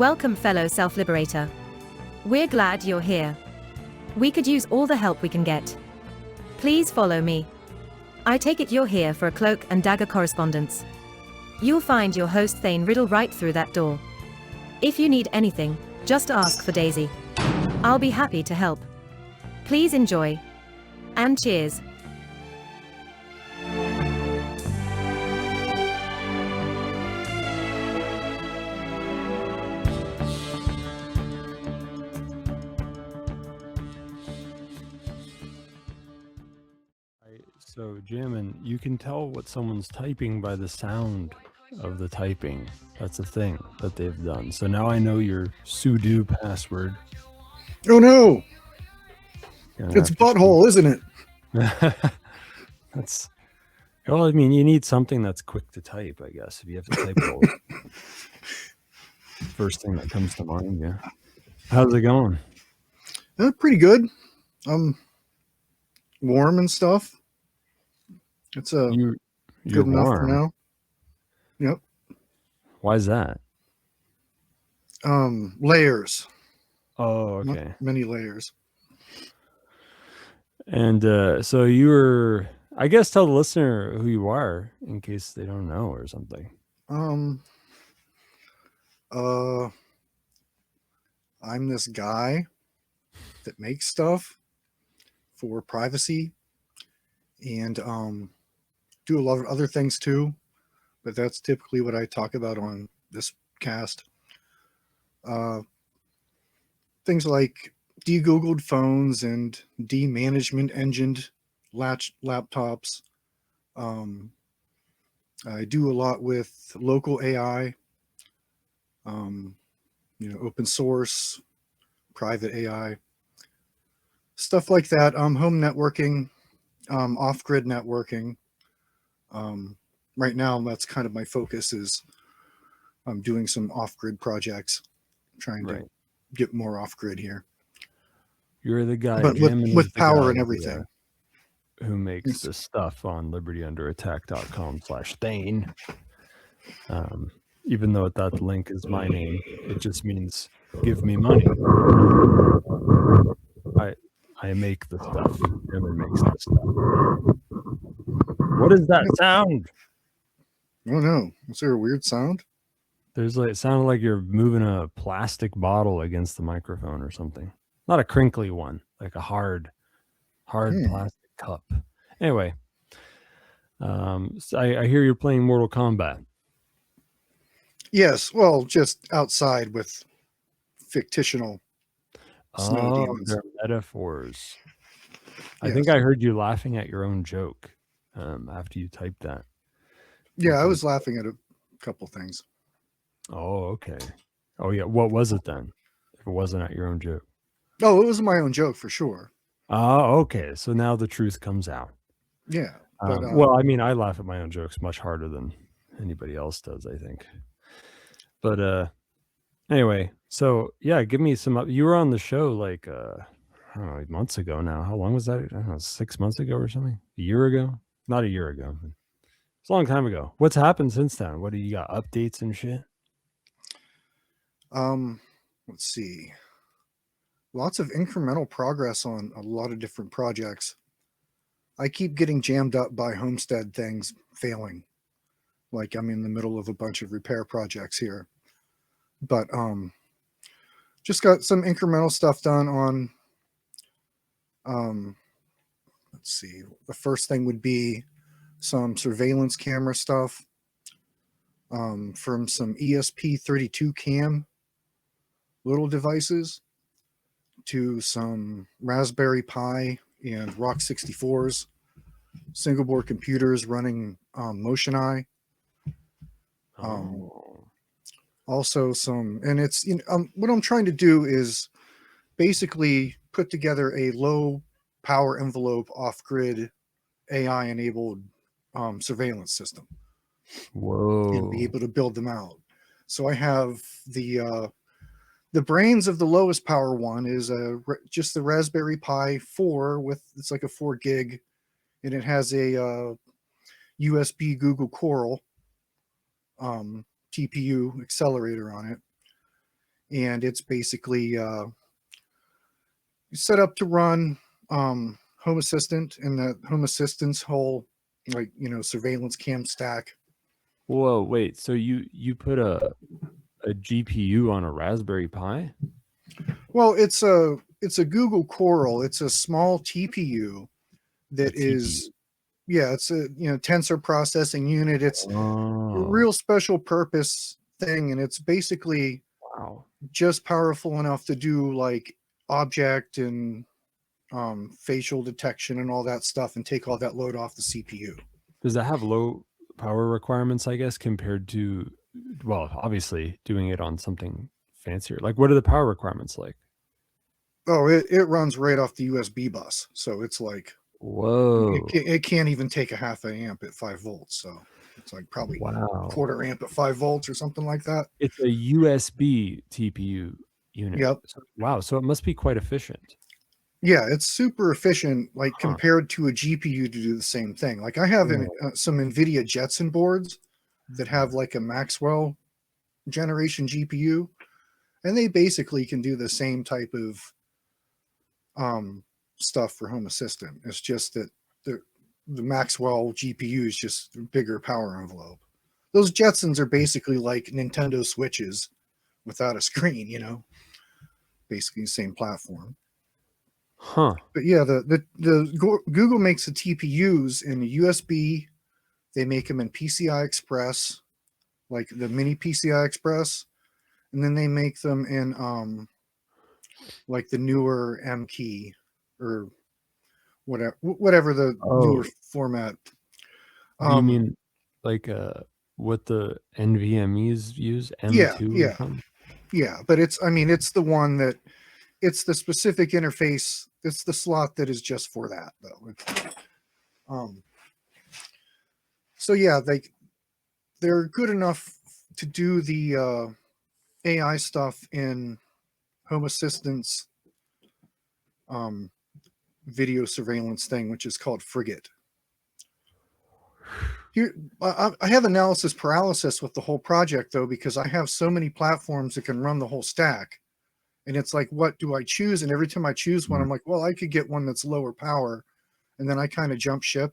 Welcome, fellow self-liberator. We're glad you're here. We could use all the help we can get. Please follow me. I take it you're here for a Cloak and Dagger correspondence. You'll find your host Thane Riddle right through that door. If you need anything, just ask for Daisy. I'll be happy to help. Please enjoy. And cheers. So, Jamin, you can tell what someone's typing by the sound of the typing. That's a thing that they've done. So now I know your sudo password. Oh no! It's butthole, isn't it? That's, well, I mean, you need something that's quick to type, I guess, if you have to type it all. First thing that comes to mind, yeah. How's it going? Pretty good. Warm and stuff. It's you're good enough warm for now. Yep. Why is that? Layers. Oh, okay. Many layers. And so you were, I guess, tell the listener who you are in case they don't know or something. I'm this guy that makes stuff for privacy and do a lot of other things too, but that's typically what I talk about on this cast. Things like de-Googled phones and de-management engined laptops. I do a lot with local AI, open source, private AI, stuff like that. Home networking, off-grid networking. Right now, that's kind of my focus is I'm doing some off-grid projects, trying to get more off-grid here. You're the guy, but with power and everything. Who makes the stuff on libertyunderattack.com/Thane. Even though that link is my name, it just means give me money. I make the stuff. Never makes the stuff. What is that sound? I don't know. Is there a weird sound? There's like, it sounded like you're moving a plastic bottle against the microphone or something. Not a crinkly one, like a hard plastic cup. Anyway, so I hear you're playing Mortal Kombat. Yes, well, just outside with fictional snow demons. They're metaphors. I Yes. think I heard you laughing at your own joke after you typed that. Yeah, I was laughing at a couple things. Oh, okay. Oh, yeah. What was it then? If it wasn't at your own joke? Oh, it was my own joke for sure. Oh, okay. So now the truth comes out. Yeah. But, well, I mean, I laugh at my own jokes much harder than anybody else does, I think. But anyway, so yeah, give me some. You were on the show like I don't know, months ago now. How long was that? I don't know, 6 months ago or something. A year ago? Not a year ago. But it's a long time ago. What's happened since then? What do you got? Updates and shit? Let's see. Lots of incremental progress on a lot of different projects. I keep getting jammed up by homestead things failing. Like I'm in the middle of a bunch of repair projects here. But just got some incremental stuff done on let's see. The first thing would be some surveillance camera stuff from some ESP32 cam little devices to some Raspberry Pi and Rock 64s, single board computers running Motion also some, and it's what I'm trying to do is basically put together a low power envelope off-grid AI enabled surveillance system. Whoa. And be able to build them out. So I have the brains of the lowest power one is just the Raspberry Pi 4 with, it's like a 4 gig, and it has a USB Google Coral TPU accelerator on it. and it's basically set up to run Home Assistant and the Home Assistant's whole surveillance cam stack. Whoa, wait. So you put a GPU on a Raspberry Pi? Well, it's a Google Coral. It's a small TPU that is, it's a tensor processing unit. It's a real special purpose thing, and it's basically just powerful enough to do like object and facial detection and all that stuff, and take all that load off the CPU. Does that have low power requirements, I guess, compared to, well, obviously doing it on something fancier? Like, what are the power requirements like? Oh, it runs right off the USB bus, so it's like, whoa, it can't even take a half an amp at 5 volts, so it's like probably quarter amp at 5 volts or something like that. It's a USB TPU unit. Yep. Wow, so it must be quite efficient. Yeah, it's super efficient, like compared to a GPU to do the same thing. Like I have some NVIDIA Jetson boards that have like a Maxwell generation GPU, and they basically can do the same type of stuff for Home Assistant. It's just that the Maxwell GPU is just a bigger power envelope. Those Jetsons are basically like Nintendo Switches without a screen, basically the same platform. But yeah, the Google makes the TPUs in the USB. They make them in PCI Express, like the mini PCI Express, and then they make them in like the newer M key or whatever the newer format. Do you mean like what the NVMEs use? M2? Yeah, but it's the one that, it's the specific interface. It's the slot that is just for that, though. So yeah, they're good enough to do the AI stuff in Home Assistant's video surveillance thing, which is called Frigate. Here, I have analysis paralysis with the whole project, though, because I have so many platforms that can run the whole stack. And it's like, what do I choose? And every time I choose one, I'm like, well, I could get one that's lower power. And then I kind of jump ship.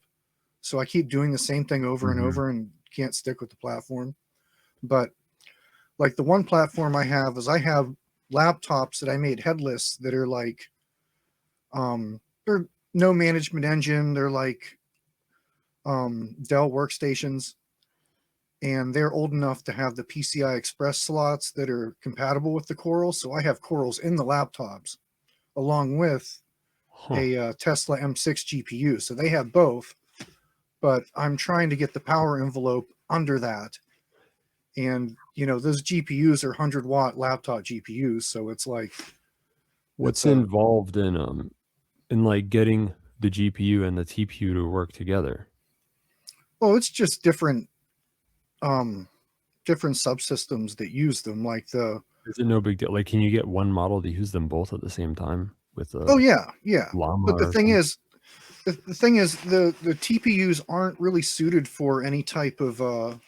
So I keep doing the same thing over and over and can't stick with the platform. But like the one platform I have is, I have laptops that I made headless that are like, they're no management engine. They're like Dell workstations. And they're old enough to have the PCI Express slots that are compatible with the Coral. So I have Corals in the laptops along with a Tesla M6 GPU. So they have both, but I'm trying to get the power envelope under that. And, those GPUs are 100-watt laptop GPUs. So it's like, what's involved in like getting the GPU and the TPU to work together? Well, it's just different subsystems that use them. Like is it no big deal? Like, can you get one model to use them both at the same time with yeah. But the thing is, the TPUs aren't really suited for any type of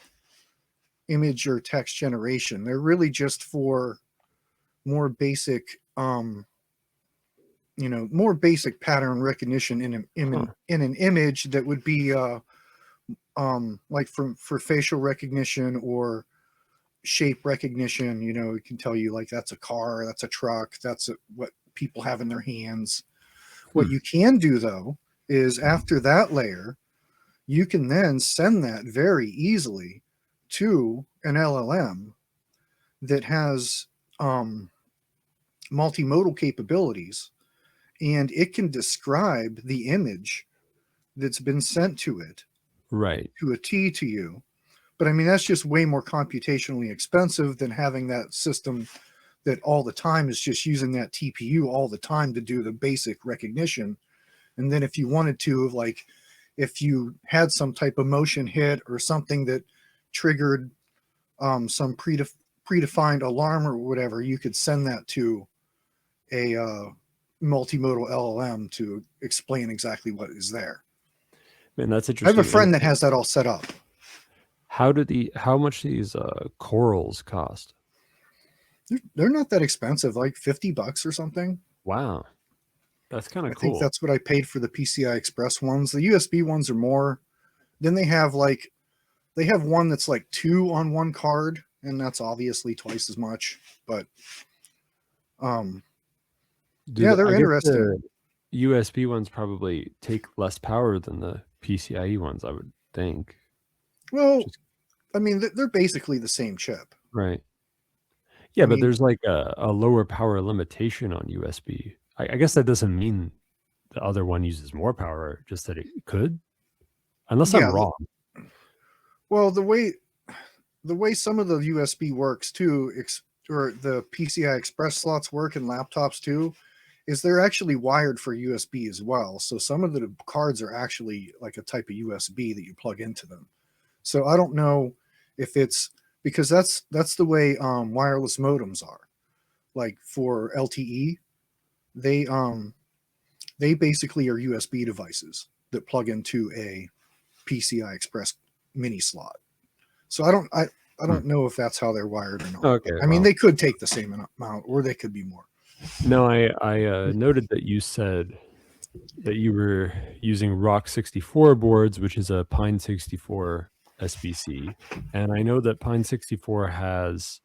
image or text generation. They're really just for more basic more basic pattern recognition in an image that would be like for facial recognition or shape recognition. It can tell you like, that's a car, that's a truck, that's what people have in their hands. What you can do, though, is after that layer, you can then send that very easily to an LLM that has multimodal capabilities, and it can describe the image that's been sent to it to a T to you. But that's just way more computationally expensive than having that system that all the time is just using that TPU all the time to do the basic recognition. And then if you wanted to, like, if you had some type of motion hit or something that triggered some predefined alarm or whatever, you could send that to a multimodal LLM to explain exactly what is there. Man, that's interesting. I have a friend that has that all set up. How much these Corals cost? They're not that expensive, like $50 or something. Wow, that's kind I of think cool. that's what I paid for the PCI Express ones. The USB ones are more. Then they have one that's like 2 on one card, and that's obviously twice as much. But yeah, they're I guess interesting. the USB ones probably take less power than the PCIe ones, I would think. Well, Just, I mean, they're basically the same chip. right. Yeah, I but mean, there's like a lower power limitation on USB. I guess that doesn't mean the other one uses more power, just that it could. Unless I'm yeah. wrong. Well, the way some of the USB works too, or the PCI Express slots work in laptops too, is they're actually wired for USB as well. So some of the cards are actually like a type of USB that you plug into them. So I don't know if it's because that's the way wireless modems are. Like for LTE, they basically are USB devices that plug into a PCI Express mini slot. So I don't know if that's how they're wired or not. Okay. I mean, Well, they could take the same amount, or they could be more. no, I noted that you said that you were using Rock 64 boards, which is a Pine 64 SBC, and I know that Pine 64 has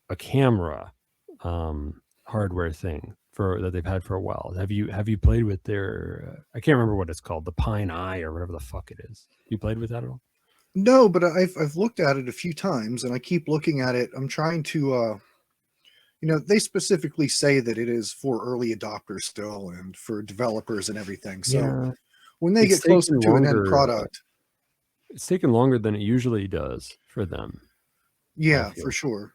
a camera hardware thing for that they've had for a while. Have you played with their? I can't remember what it's called, the Pine Eye or whatever the fuck it is. You played with that at all? No, but I've looked at it a few times, and I keep looking at it. I'm trying to, they specifically say that it is for early adopters still, and for developers and everything. So Yeah, when they it's get closer taken to an end longer. product, It's taken longer than it usually does for them. I yeah, for feel. sure.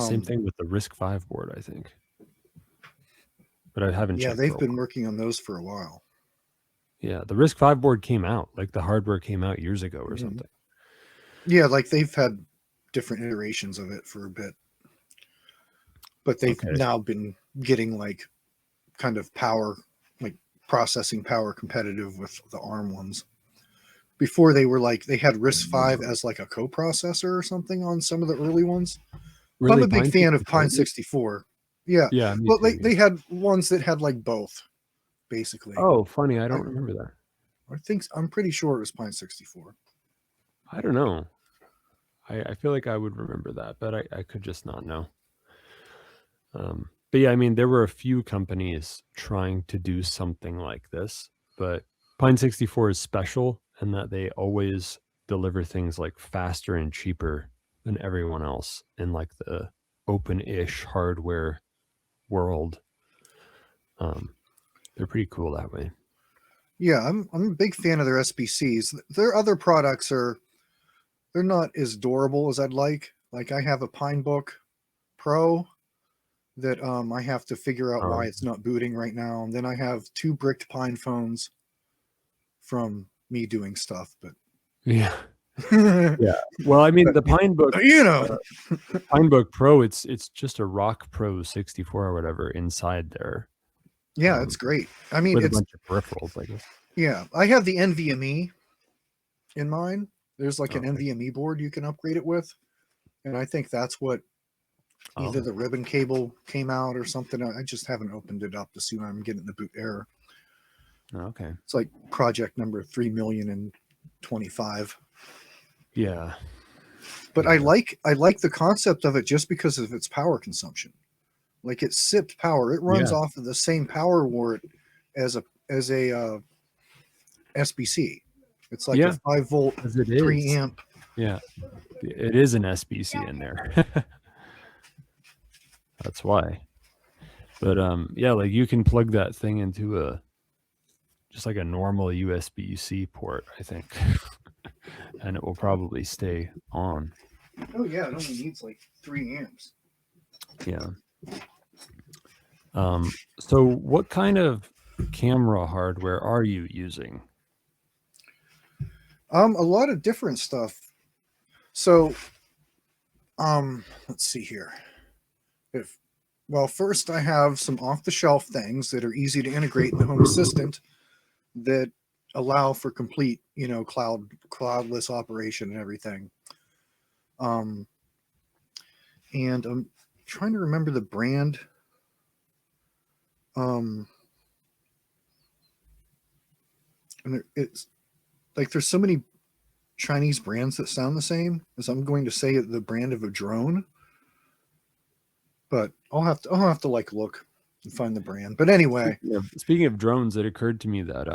Same thing with the Risk 5 board, I think, but I haven't Yeah, checked for they've a been while. working on those for a while. Yeah, the Risk 5 board came out, like the hardware came out years ago or Mhm. something. Yeah, like they've had different iterations of it for a bit, but they've Okay. now been getting like kind of power, like processing power competitive with the ARM ones. Before they were like they had RISC-V as like a coprocessor or something on some of the early ones. I'm Really, a big Pine fan of 64 Pine did? 64. Yeah. Yeah, me Well, too. they had ones that had like both, basically. Oh, funny, I I, don't remember that. I'm pretty sure it was Pine 64. I don't know. I feel like I would remember that, but I could just not know. But yeah, I mean, there were a few companies trying to do something like this, but Pine 64 is special in that they always deliver things like faster and cheaper than everyone else in like the open-ish hardware world. They're pretty cool that way. Yeah, I'm a big fan of their SBCs. Their other products they're not as durable as I'd like. Like I have a Pinebook Pro that I have to figure out why it's not booting right now. And then I have 2 bricked Pine phones from me doing stuff, but Yeah. Yeah. Well, I mean, the you know, Pinebook Pro, it's just a Rock Pro 64 or whatever inside there. yeah, it's great. I mean, With a it's bunch of peripherals, I guess. yeah. I have the NVMe in mine. There's like an Okay. NVMe board you can upgrade it with, and I think that's what either Oh, the ribbon cable came out or something. I just haven't opened it up to see when I'm getting the boot error. okay. It's like project number 3,025. Yeah. But Yeah. I like the concept of it just because of its power consumption. Like it sipped power. It runs Yeah. off of the same power wart as a SBC. It's like Yeah, a 5 volt, as it 3 is. amp. Yeah. It is an SBC in there. That's why. But yeah, like you can plug that thing into just like a normal USB-C port, I think. And it will probably stay on. Oh yeah, it only needs like 3 amps. Yeah. So what kind of camera hardware are you using? A lot of different stuff. So let's see here. First I have some off-the-shelf things that are easy to integrate in the Home Assistant that allow for complete, cloudless operation and everything. and I'm trying to remember the brand. And it's like there's so many Chinese brands that sound the same as I'm going to say the brand of a drone, but I'll have to like look and find the brand. But anyway, speaking of drones, it occurred to me that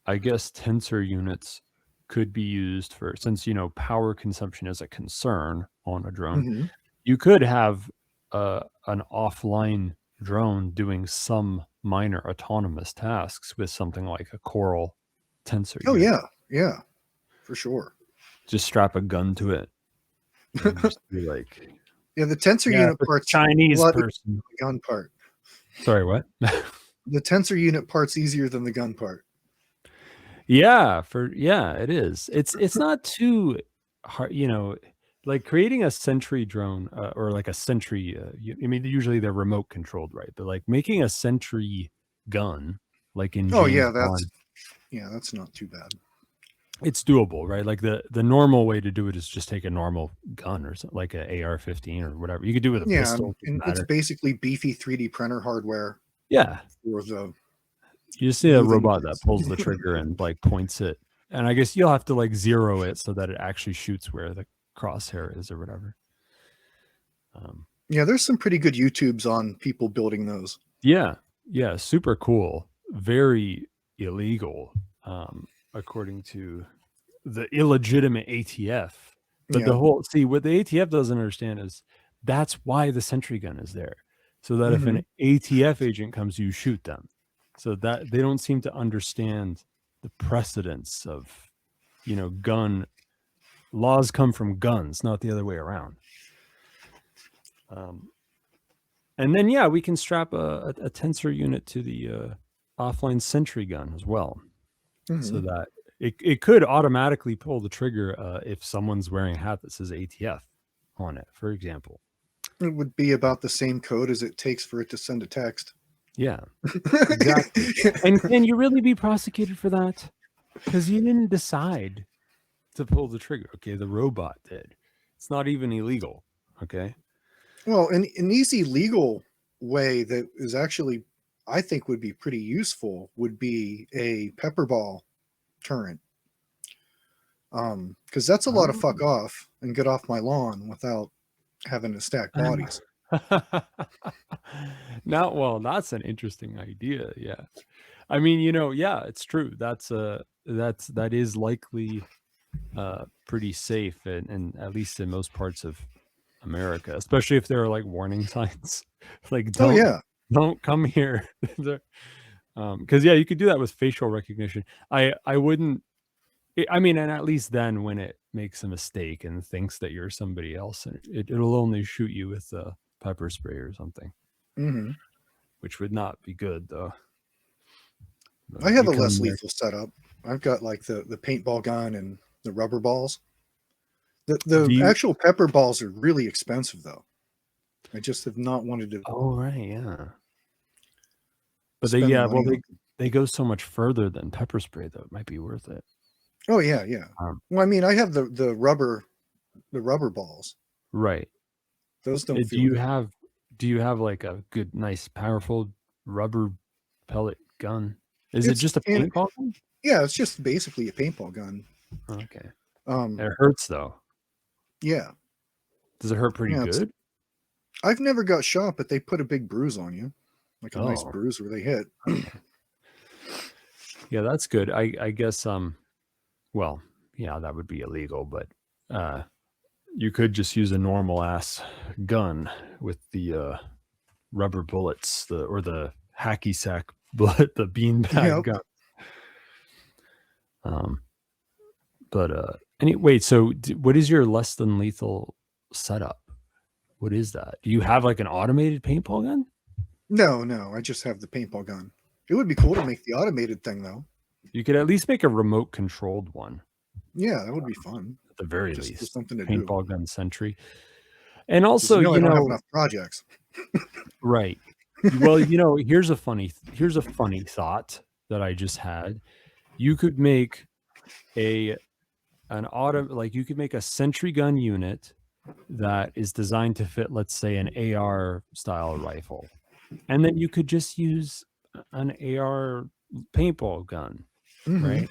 I guess tensor units could be used for, since power consumption is a concern on a drone. You could have an offline drone doing some minor autonomous tasks with something like a Coral tensor unit. Yeah, for sure. Just strap a gun to it and just be like, the tensor unit part's Chinese person. The gun part. Sorry, what? The tensor unit part's easier than the gun part. Yeah, it is. It's not too hard, like creating a sentry drone or like a sentry. I mean, usually they're remote controlled, right? But like making a sentry gun, like in James Bond, that's not too bad. It's doable, right? Like the normal way to do it is just take a normal gun or something, like an AR-15 or whatever. You could do it with a pistol. And it's basically beefy 3D printer hardware. Yeah. For the you just see a robot that pulls the trigger and like points it. And I guess you'll have to like zero it so that it actually shoots where the crosshair is or whatever. There's some pretty good YouTubes on people building those. Yeah. Super cool. Very illegal, according to the illegitimate ATF. But what the ATF doesn't understand is that's why the sentry gun is there. So that if an ATF agent comes, you shoot them. So that they don't seem to understand the precedence of, gun laws come from guns, not the other way around. And then, we can strap a tensor unit to the offline sentry gun as well, so that it could automatically pull the trigger if someone's wearing a hat that says ATF on it, for example. It would be about the same code as it takes for it to send a text. Yeah, exactly. And can you really be prosecuted for that? Because you didn't decide to pull the trigger. Okay, the robot did. It's not even illegal. Okay. Well, an easy legal way that is actually, I think, would be pretty useful would be a pepper ball turret. Because that's a lot of fuck off and get off my lawn without having to stack bodies. That's an interesting idea. Yeah. I mean, it's true. That is likely pretty safe and at least in most parts of America, especially if there are like warning signs like don't come here. Because you could do that with facial recognition. I wouldn't. And at least then when it makes a mistake and thinks that you're somebody else, and it'll only shoot you with a pepper spray or something, which would not be good though. I have a less lethal setup. I've got like the paintball gun and the rubber balls. The actual pepper balls are really expensive though. I just have not wanted to. Oh right, yeah. But they go so much further than pepper spray though. It might be worth it. Oh yeah. Well, I mean, I have the rubber balls. Right. Those don't. Do you have like a good, nice, powerful rubber pellet gun? Is it just a paintball gun? Yeah, it's just basically a paintball gun. Okay. It hurts though. Yeah. Does it hurt pretty good? I've never got shot, but they put a big bruise on you, like a nice bruise where they hit. Yeah, that's good. I guess. Well, yeah, that would be illegal, but you could just use a normal ass gun with the rubber bullets, or the hacky sack bullet, the beanbag gun. Wait, so what is your less than lethal setup? What is that? Do you have like an automated paintball gun? No, I just have the paintball gun. It would be cool to make the automated thing though. You could at least make a remote controlled one. Yeah, that would be fun. At the very least, just something to paintball do. Gun sentry. And also, I don't have enough projects. Right. Well, here's a funny thought that I just had. You could make you could make a sentry gun unit that is designed to fit, let's say, an AR style rifle. And then you could just use an AR paintball gun, right?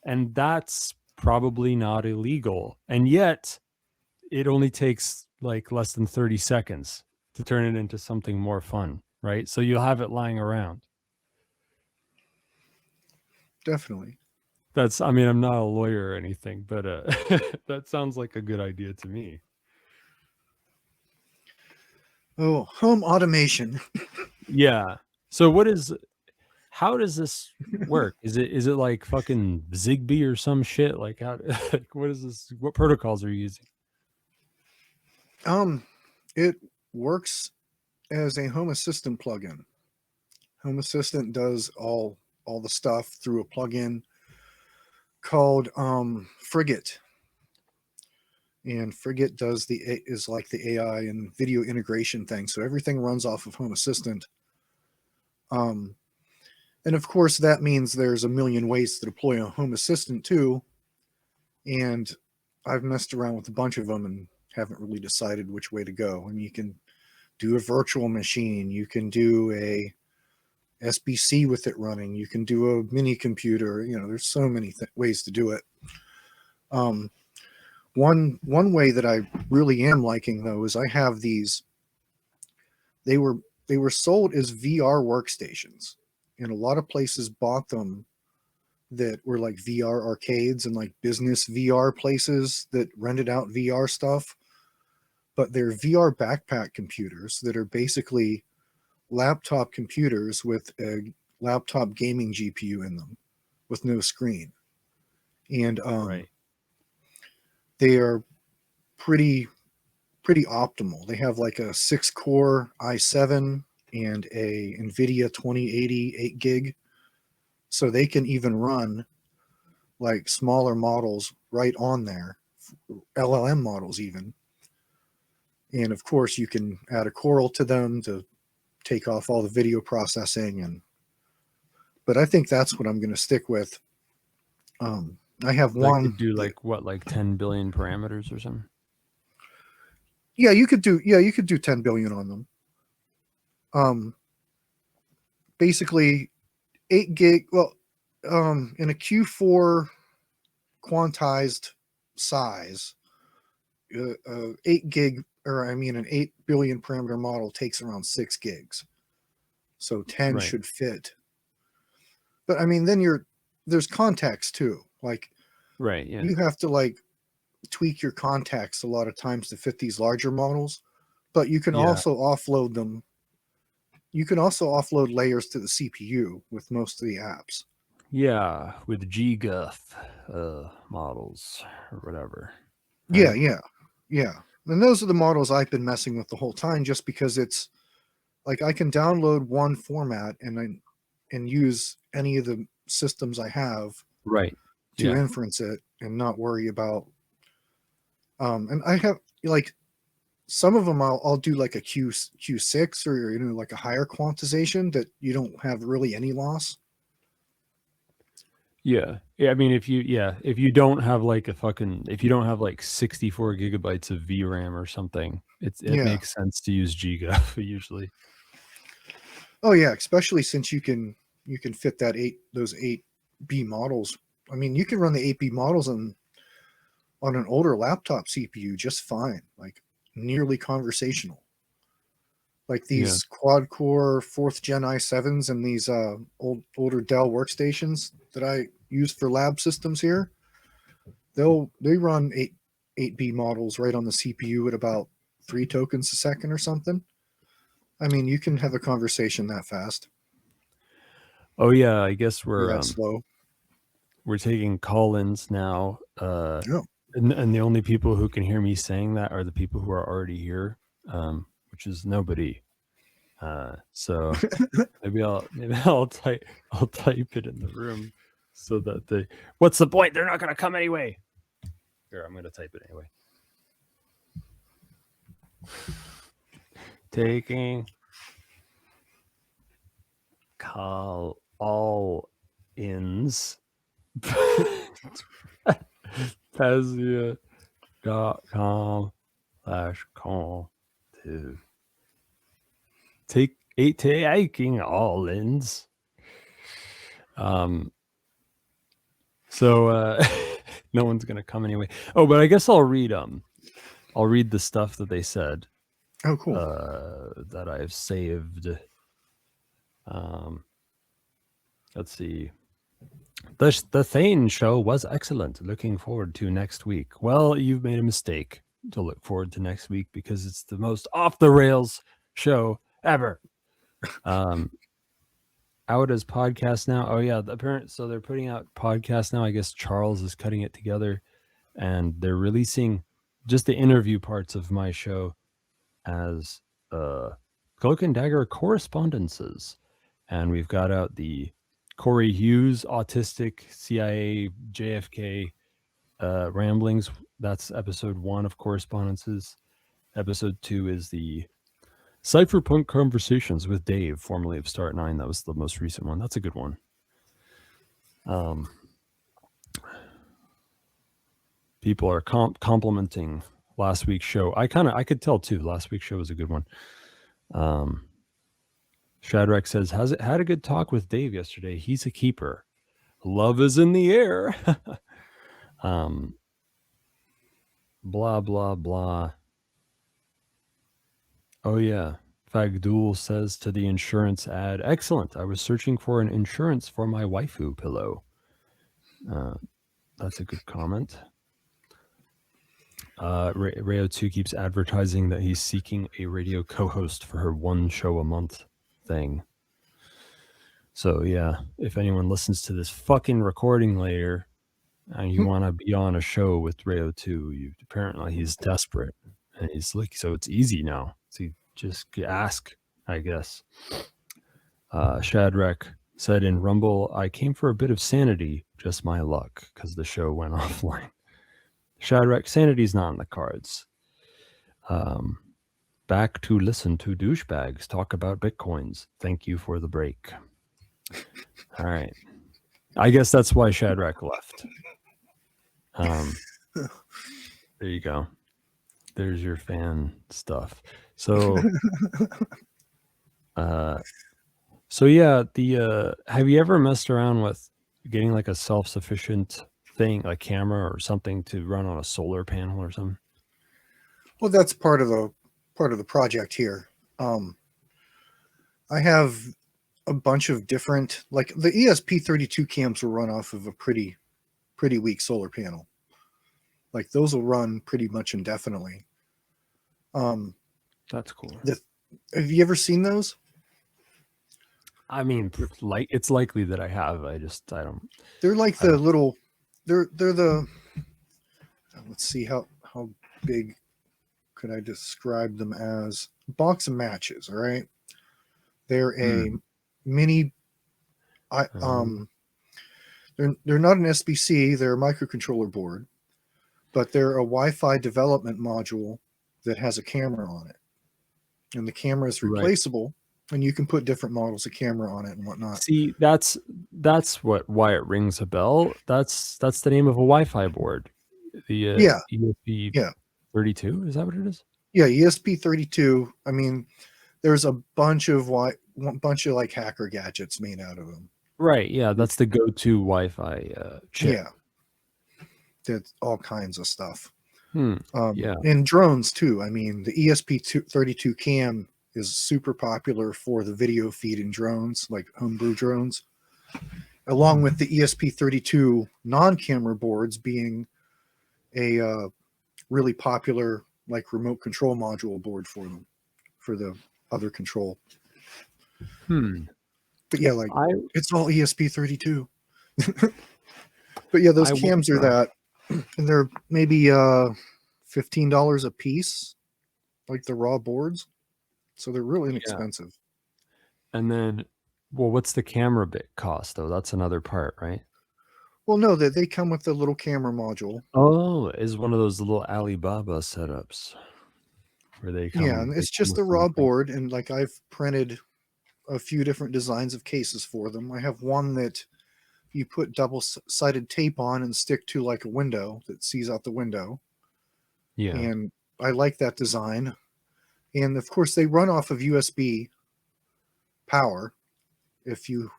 And that's probably not illegal. And yet it only takes like less than 30 seconds to turn it into something more fun, right? So you'll have it lying around. Definitely. That's, I mean, I'm not a lawyer or anything, but that sounds like a good idea to me. Oh, home automation. Yeah. So how does this work? Is it like fucking Zigbee or some shit? Like how like what is this? What protocols are you using? It works as a Home Assistant plugin. Home Assistant does all the stuff through a plugin called Frigate. And Frigate is like the AI and video integration thing. So everything runs off of Home Assistant. And of course, that means there's a million ways to deploy a Home Assistant too. And I've messed around with a bunch of them and haven't really decided which way to go. I mean, you can do a virtual machine. You can do a SBC with it running. You can do a mini computer. You know, there's so many ways to do it. One way that I really am liking though is I have these. They were sold as VR workstations, and a lot of places bought them that were like VR arcades and like business VR places that rented out VR stuff. But they're VR backpack computers that are basically laptop computers with a laptop gaming GPU in them with no screen. And Right. they are pretty optimal. They have like a 6-core i7 and a NVIDIA 2080 8 gig. So they can even run like smaller models right on there, LLM models even. And of course, you can add a Coral to them to take off all the video processing. But I think that's what I'm going to stick with. I have That one. could do like what, like 10 billion parameters or something? Yeah, you could do 10 billion on them. Basically 8 gig, well, in a Q4 quantized size, 8 gig, or I mean, an 8 billion parameter model takes around 6 gigs. So 10 Right. should fit. But I mean, then there's context too. Like, Right. Yeah. you have to like tweak your context a lot of times to fit these larger models, but you can Yeah. also offload them. You can also offload layers to the CPU with most of the apps. Yeah, with GGuff models or whatever. Yeah, Right? yeah. And those are the models I've been messing with the whole time, just because it's like I can download one format and use any of the systems I have Right. to Yeah. inference it and not worry about. And I have like some of them I'll do like a Q6 or like a higher quantization that you don't have really any loss. Yeah. Yeah. I mean, if you don't have like if you don't have like 64 gigabytes of VRAM or something, it Yeah. makes sense to use GGuff usually. Oh yeah, especially since you can fit those 8B models. I mean, you can run the 8B models on an older laptop CPU just fine, like nearly conversational. Like these quad core 4th gen i7s and these older Dell workstations that I use for lab systems here, they run 8B models right on the CPU at about 3 tokens a second or something. I mean, you can have a conversation that fast. Oh yeah, I guess Or that slow. we're taking call-ins now. Oh. And the only people who can hear me saying that are the people who are already here, which is nobody. So maybe I'll type it in the room so that what's the point? They're not gonna come anyway. Here, I'm gonna type it anyway. Taking call all ins. PAZNIA.com slash call to taking all ins. So no one's gonna come anyway. Oh, but I guess I'll read the stuff that they said. Oh, cool. That I've saved. Let's see. The Thane show was excellent. Looking forward to next week. Well, you've made a mistake to look forward to next week because it's the most off the rails show ever. Out as podcast now. Oh yeah, so they're putting out podcasts now. I guess Charles is cutting it together, and they're releasing just the interview parts of my show as Cloak and Dagger Correspondences, and we've got out the Corey Hughes autistic CIA JFK ramblings. That's episode 1 of Correspondences. Episode 2 is the Cypherpunk Conversations with Dave, formerly of Start 9. That was the most recent one. That's a good one. People are complimenting last week's show. I could tell too. Last week's show was a good one. Shadrach says, had a good talk with Dave yesterday. He's a keeper. Love is in the air. Blah, blah, blah. Oh, yeah. Fagdul says to the insurance ad, excellent. I was searching for an insurance for my waifu pillow. That's a good comment. Rayo2 keeps advertising that he's seeking a radio co-host for her 1 show a month thing. So, yeah, if anyone listens to this fucking recording later and you want to be on a show with Rayo2, apparently he's desperate. And he's like, so it's easy now. So you just ask, I guess. Shadrach said in Rumble, I came for a bit of sanity, just my luck, because the show went offline. Shadrach, sanity's not in the cards. Back to listen to douchebags talk about bitcoins. Thank you for the break. All right. I guess that's why Shadrach left. There you go. There's your fan stuff. So, so yeah, have you ever messed around with getting like a self-sufficient thing, like camera or something to run on a solar panel or something? Well, that's part of the project here. I have a bunch of different, like the ESP32 cams will run off of a pretty weak solar panel. Like those will run pretty much indefinitely. That's cool. Have you ever seen those? I mean, like it's likely that I have. I don't. They're like the little. They're the. Let's see how big could I describe them as? A box of matches. All right. They're a mini. They're not an SBC. They're a microcontroller board, but they're a Wi-Fi development module that has a camera on it, and the camera is replaceable. Right. And you can put different models of camera on it and whatnot. See, that's why it rings a bell. That's the name of a Wi-Fi board. The ESP 32, is that what it is? Yeah, ESP32. I mean, there's a bunch of like hacker gadgets made out of them. Right. Yeah, that's the go-to Wi-Fi chip. Yeah, that's all kinds of stuff. Yeah, and drones too. I mean, the ESP32 cam is super popular for the video feed in drones, like homebrew drones, along with the ESP32 non-camera boards being a really popular like remote control module board for them, for the other control. But yeah, like it's all ESP32. But yeah, those cams are that, and they're maybe $15 a piece, like the raw boards. So they're really inexpensive. Yeah. And then, well, what's the camera bit cost though? That's another part, right? Well, no, they come with the little camera module. Oh, is one of those little Alibaba setups where they come. Yeah, and it's just the raw board, and like I've printed a few different designs of cases for them. I have one that you put double-sided tape on and stick to like a window that sees out the window. Yeah. And I like that design. And of course, they run off of USB power. If you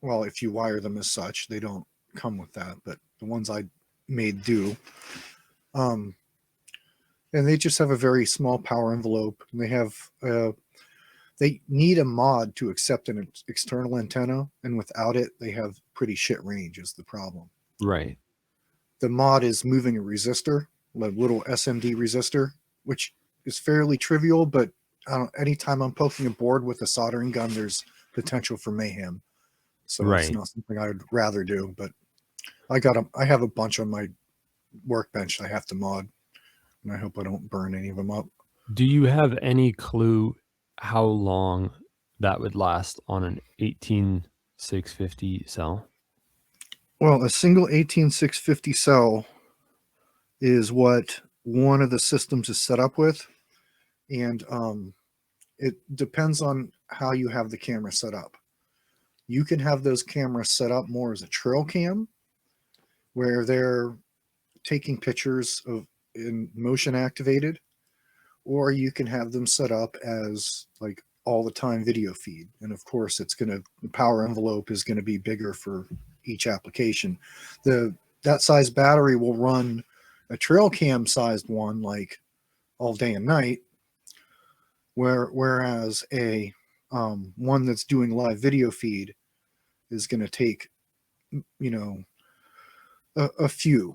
wire them as such, they don't come with that, but the ones I made do. And they just have a very small power envelope. And they have they need a mod to accept an external antenna, and without it, they have pretty shit range. Is the problem? Right. The mod is moving a resistor, a little SMD resistor, which is fairly trivial, but anytime I'm poking a board with a soldering gun, there's potential for mayhem. So it's not something I would rather do. But I have a bunch on my workbench I have to mod, and I hope I don't burn any of them up. Do you have any clue how long that would last on an 18650 cell? Well, a single 18650 cell is what one of the systems is set up with, and it depends on how you have the camera set up. You can have those cameras set up more as a trail cam, where they're taking pictures in motion activated, or you can have them set up as like all the time video feed. And of course, the power envelope is going to be bigger for each application. That size battery will run a trail cam sized one like all day and night, whereas a one that's doing live video feed is going to take, a few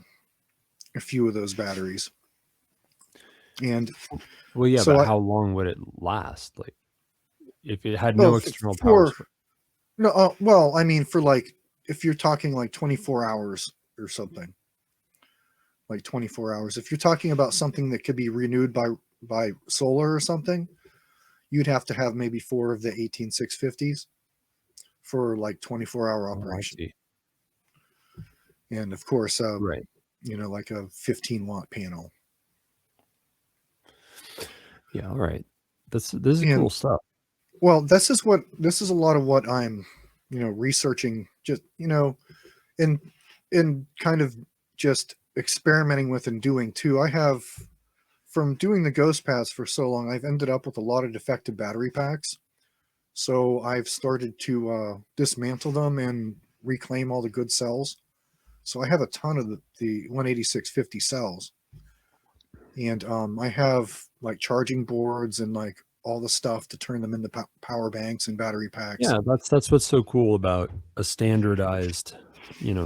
of those batteries. And well, yeah, so but how long would it last? Like, if it had no external power? No, well, I mean, for like, if you're talking like 24 hours or something, like 24 hours, if you're talking about something that could be renewed by solar or something, you'd have to have maybe 4 of the 18650s for like 24-hour operation. And of course, right. Like a 15-watt panel. Yeah, all right. This is cool stuff. Well, this is a lot of what I'm, researching, just, and kind of just experimenting with and doing too. I have, from doing the ghost paths for so long, I've ended up with a lot of defective battery packs. So I've started to dismantle them and reclaim all the good cells. So I have a ton of the 18650 cells. And I have like charging boards and like all the stuff to turn them into power banks and battery packs. Yeah, that's what's so cool about a standardized,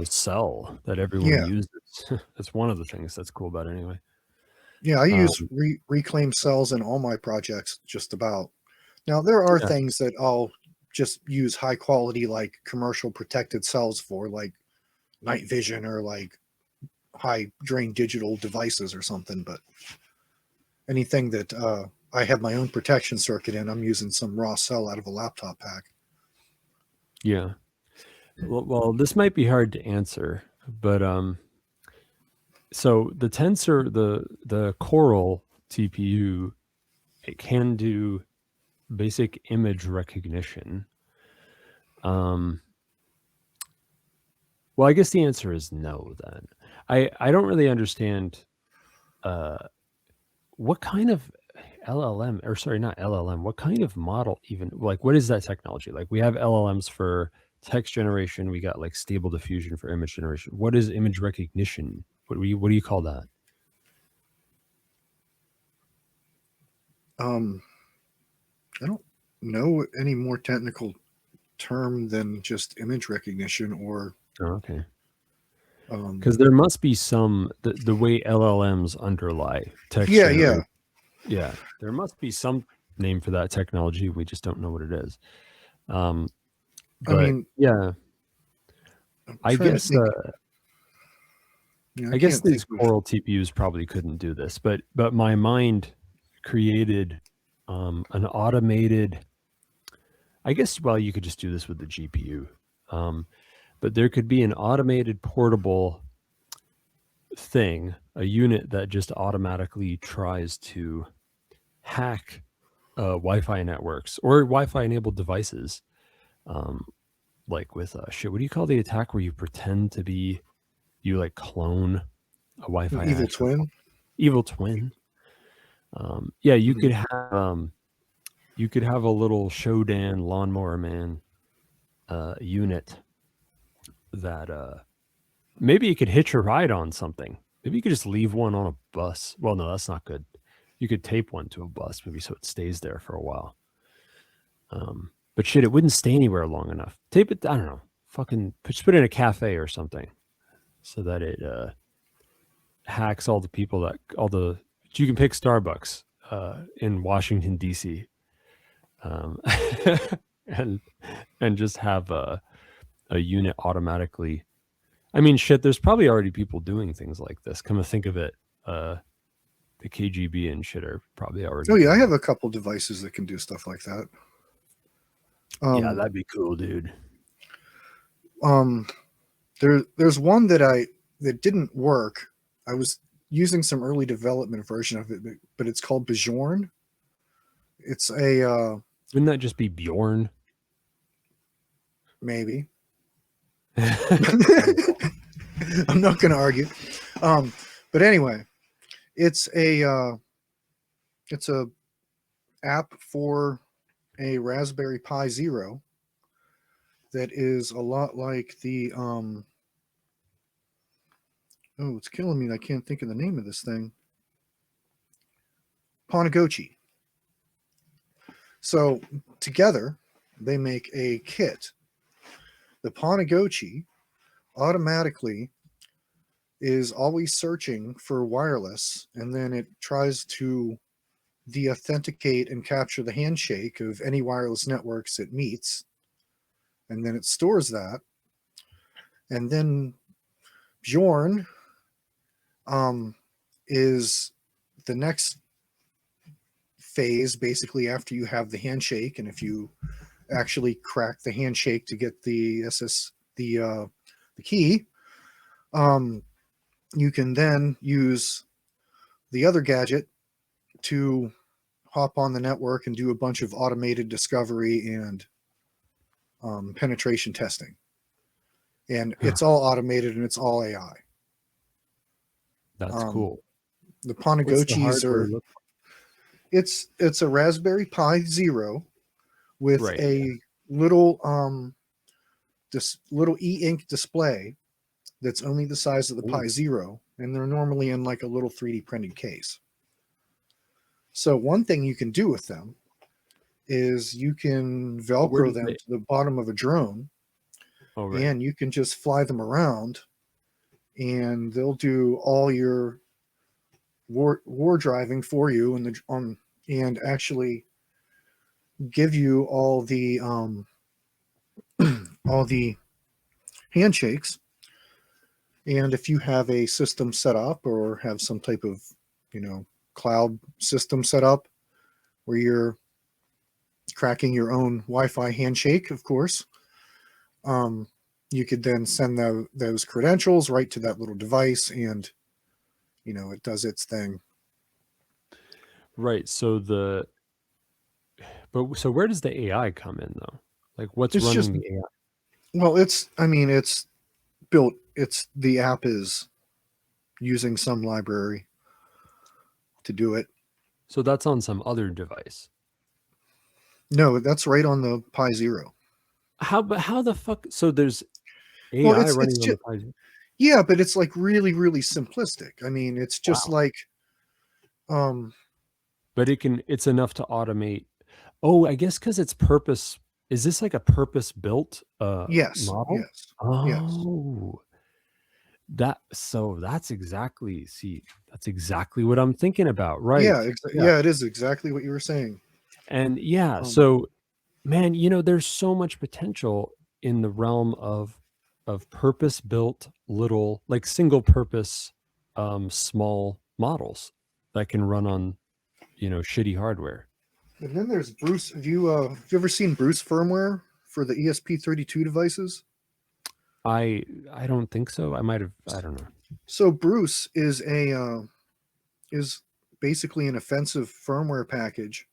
cell that everyone uses. That's one of the things that's cool about it anyway. Yeah, I use reclaimed cells in all my projects, just about. Now, there are things that I'll just use high quality, like commercial protected cells for, like night vision or like high drain digital devices or something. But anything that I have my own protection circuit in, I'm using some raw cell out of a laptop pack. Yeah. Well, this might be hard to answer, but so the Tensor, the Coral TPU, it can do basic image recognition. Well, I guess the answer is no then. I don't really understand what kind of LLM, or sorry, not LLM, what kind of model even, like what is that technology? Like we have LLMs for text generation, we got like stable diffusion for image generation. What is image recognition? What do you call that? I don't know any more technical term than just image recognition or. Oh, okay. Because there must be some, the way LLMs underlie text. Yeah. There must be some name for that technology. We just don't know what it is. But I mean, yeah. I guess these Coral TPUs probably couldn't do this, but my mind created an automated. I guess you could just do this with the GPU, but there could be an automated portable thing, a unit that just automatically tries to hack Wi-Fi networks or Wi-Fi enabled devices. Like with what do you call the attack where you pretend to be, you like clone a Wi-Fi evil twin? Evil twin. Yeah, you could have a little Shodan Lawnmower Man unit that maybe you could hitch a ride on something. Maybe you could just leave one on a bus. Well, no, that's not good. You could tape one to a bus, maybe, so it stays there for a while. But shit, it wouldn't stay anywhere long enough. Tape it, I don't know. Fucking just put it in a cafe or something so that it hacks all the people you can pick Starbucks in Washington D.C. And just have a unit automatically. I mean, shit, there's probably already people doing things like this. Come to think of it, the KGB and shit are probably already. Oh yeah, I doing have it. a couple devices that can do stuff like that. Yeah, that'd be cool, dude. There's one that didn't work. I was using some early development version of it, but it's called Bjorn. It's a Wouldn't that just be Bjorn? maybe. I'm not going to argue. But anyway, it's a app for a Raspberry Pi Zero that is a lot like the oh, it's killing me. I can't think of the name of this thing. Panagochi. So together they make a kit. The Panagochi automatically is always searching for wireless, and then it tries to de-authenticate and capture the handshake of any wireless networks it meets, and then it stores that. And then Bjorn is the next phase, basically after you have the handshake, and if you actually crack the handshake to get the key, you can then use the other gadget to hop on the network and do a bunch of automated discovery and penetration testing. And it's all automated and it's all AI. That's cool. The Panagochis are it's a Raspberry Pi Zero with a little little e-ink display that's only the size of the Pi Zero, and they're normally in like a little 3D printed case. So one thing you can do with them is you can Velcro them to the bottom of a drone, and you can just fly them around, and they'll do all your war driving for you, and actually give you all the all the handshakes. And if you have a system set up or have some type of, cloud system set up where you're cracking your own Wi-Fi handshake, of course, you could then send those credentials right to that little device, and it does its thing. Right. So so where does the AI come in though? Like what's running the AI? Well, it's built. The app is using some library to do it. So that's on some other device. No, that's right on the Pi Zero. How the fuck? So there's AI running on the Pi Zero? Yeah, but it's like really, really simplistic. I mean, it's just like, but it's enough to automate. Oh, I guess because it's purpose. Is this like a purpose built yes, model? yes. Oh, yes. That's exactly what I'm thinking about. Right. Yeah, it is exactly what you were saying. And so man, there's so much potential in the realm of purpose-built little, like single purpose small models that can run on shitty hardware. And then there's Bruce. Have you ever seen Bruce firmware for the ESP32 devices? I don't think so. I might have. I don't know. So Bruce is is basically an offensive firmware package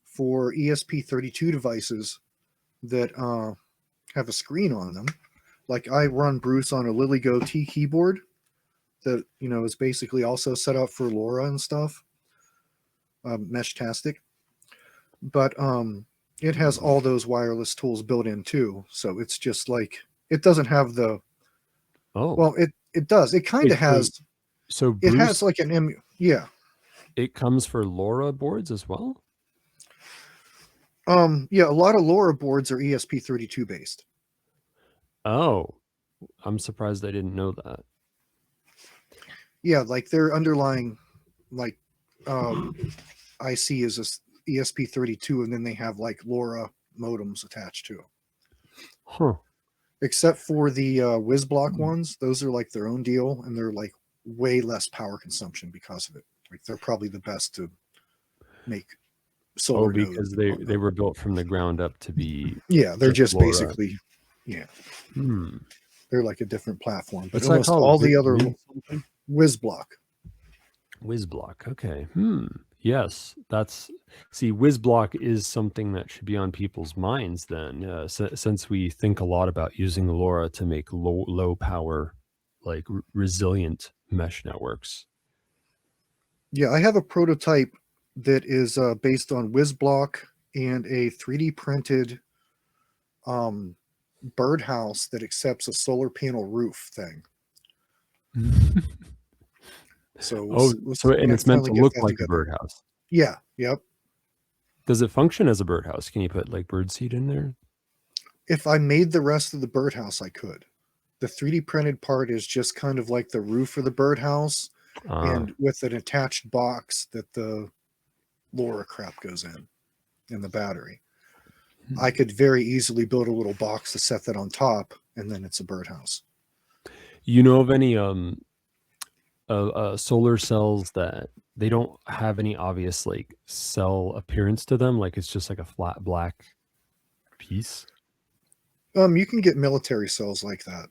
for ESP32 devices that have a screen on them. Like I run Bruce on a LilyGo T keyboard that is basically also set up for LoRa and stuff. Meshtastic, but it has all those wireless tools built in too. So it's just like, it doesn't have the, well, it does. It kind of has, so it Bruce, has like yeah. it comes for LoRa boards as well? Yeah, a lot of LoRa boards are ESP32 based. Oh, I'm surprised I didn't know that. Yeah, like their underlying like IC is a ESP32, and then they have like LoRa modems attached to them. Huh. Except for the WizBlock ones, those are like their own deal, and they're like way less power consumption because of it. Like they're probably the best to make solar nodes. Because they were built from the ground up to be. Yeah, they're just LoRa. basically, yeah. They're like a different platform, but What's almost that called? all the other WizBlock. WizBlock. Okay. Yes, WizBlock is something that should be on people's minds then, since we think a lot about using LoRa to make low power, like resilient mesh networks. Yeah, I have a prototype that is based on WizBlock and a 3D printed birdhouse that accepts a solar panel roof thing. So and it's meant to look like a birdhouse. Yeah. Yep. Does it function as a birdhouse? Can you put like birdseed in there? If I made the rest of the birdhouse, I could. The 3D printed part is just kind of like the roof of the birdhouse, and with an attached box that the LoRa crap goes in the battery. I could very easily build a little box to set that on top, and then it's a birdhouse. You know of any solar cells that they don't have any obvious like cell appearance to them, like it's just like a flat black piece? You can get military cells like that.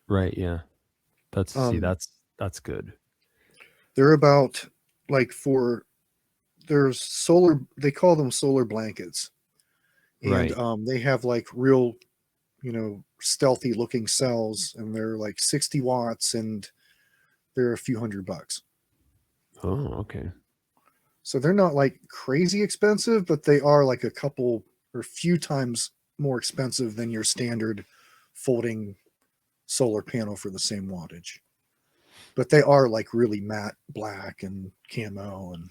Right, yeah. That's good. They're about like there's solar, they call them solar blankets. And right. They have like real, stealthy looking cells, and they're like 60 watts, and they're a few $100. Oh, okay. So they're not like crazy expensive, but they are like a couple or few times more expensive than your standard folding solar panel for the same wattage. But they are like really matte black and camo, and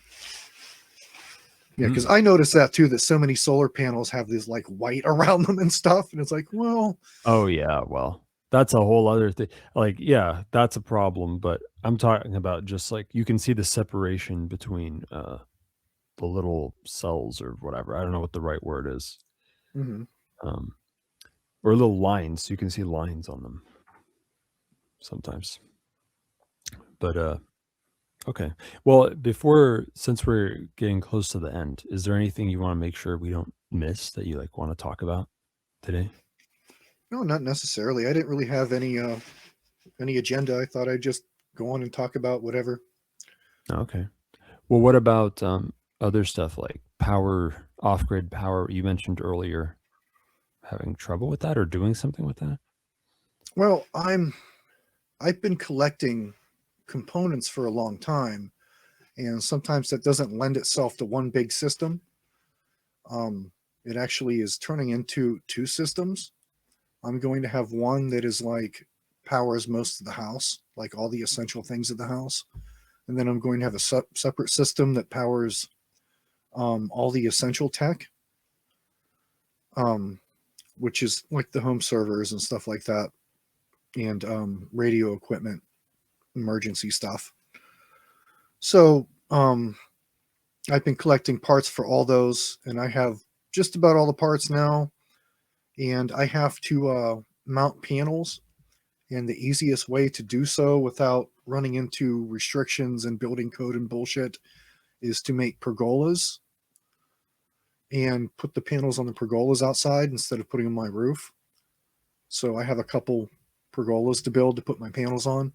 yeah, because I noticed that too, that so many solar panels have this like white around them and stuff, and it's like, well, oh yeah, well, that's a whole other thing. Like, yeah, that's a problem, but I'm talking about just like you can see the separation between the little cells or whatever. I don't know what the right word is. Or little lines. You can see lines on them sometimes. But okay. Well, since we're getting close to the end, is there anything you want to make sure we don't miss that you like want to talk about today? No, not necessarily. I didn't really have any agenda. I thought I'd just go on and talk about whatever. Okay. Well, what about other stuff like power, off-grid power? You mentioned earlier having trouble with that or doing something with that. Well, I've been collecting components for a long time, and sometimes that doesn't lend itself to one big system. It actually is turning into two systems. I'm going to have one that is like powers most of the house, like all the essential things of the house. And then I'm going to have a separate system that powers all the essential tech, which is like the home servers and stuff like that, and radio equipment, emergency stuff. So I've been collecting parts for all those, and I have just about all the parts now. And I have to mount panels, and the easiest way to do so without running into restrictions and building code and bullshit is to make pergolas and put the panels on the pergolas outside instead of putting them on my roof. So I have a couple pergolas to build to put my panels on.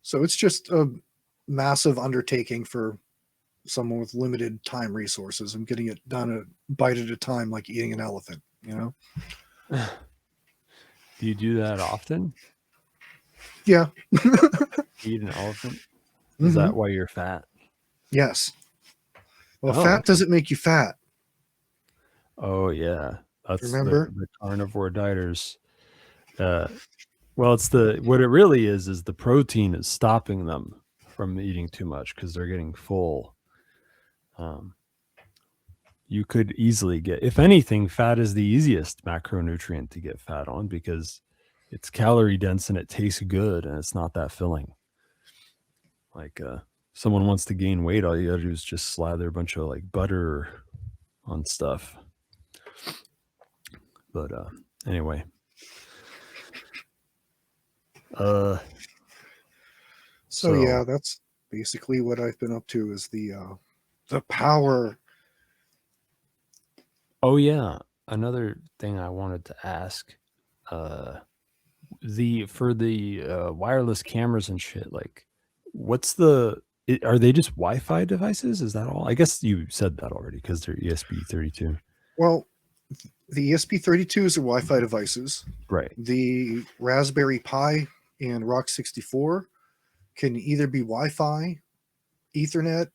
So it's just a massive undertaking for someone with limited time resources. I'm getting it done a bite at a time, like eating an elephant, Do you do that often? Yeah. Eat an elephant? Is that why you're fat? Yes. Well, Oh, fat doesn't make you fat. oh yeah, that's Remember? the carnivore dieters. Well, it's what it really is the protein is stopping them from eating too much because they're getting full. You could easily get, if anything, fat is the easiest macronutrient to get fat on because it's calorie dense and it tastes good and it's not that filling. Like someone wants to gain weight, all you gotta do is just slather a bunch of like butter on stuff. But anyway. So yeah, that's basically what I've been up to is the power. Oh yeah, another thing I wanted to ask, for the wireless cameras and shit, like, are they just Wi-Fi devices? Is that all? I guess you said that already because they're ESP32. Well, the ESP32s are Wi-Fi devices. Right. The Raspberry Pi and Rock 64 can either be Wi-Fi, Ethernet,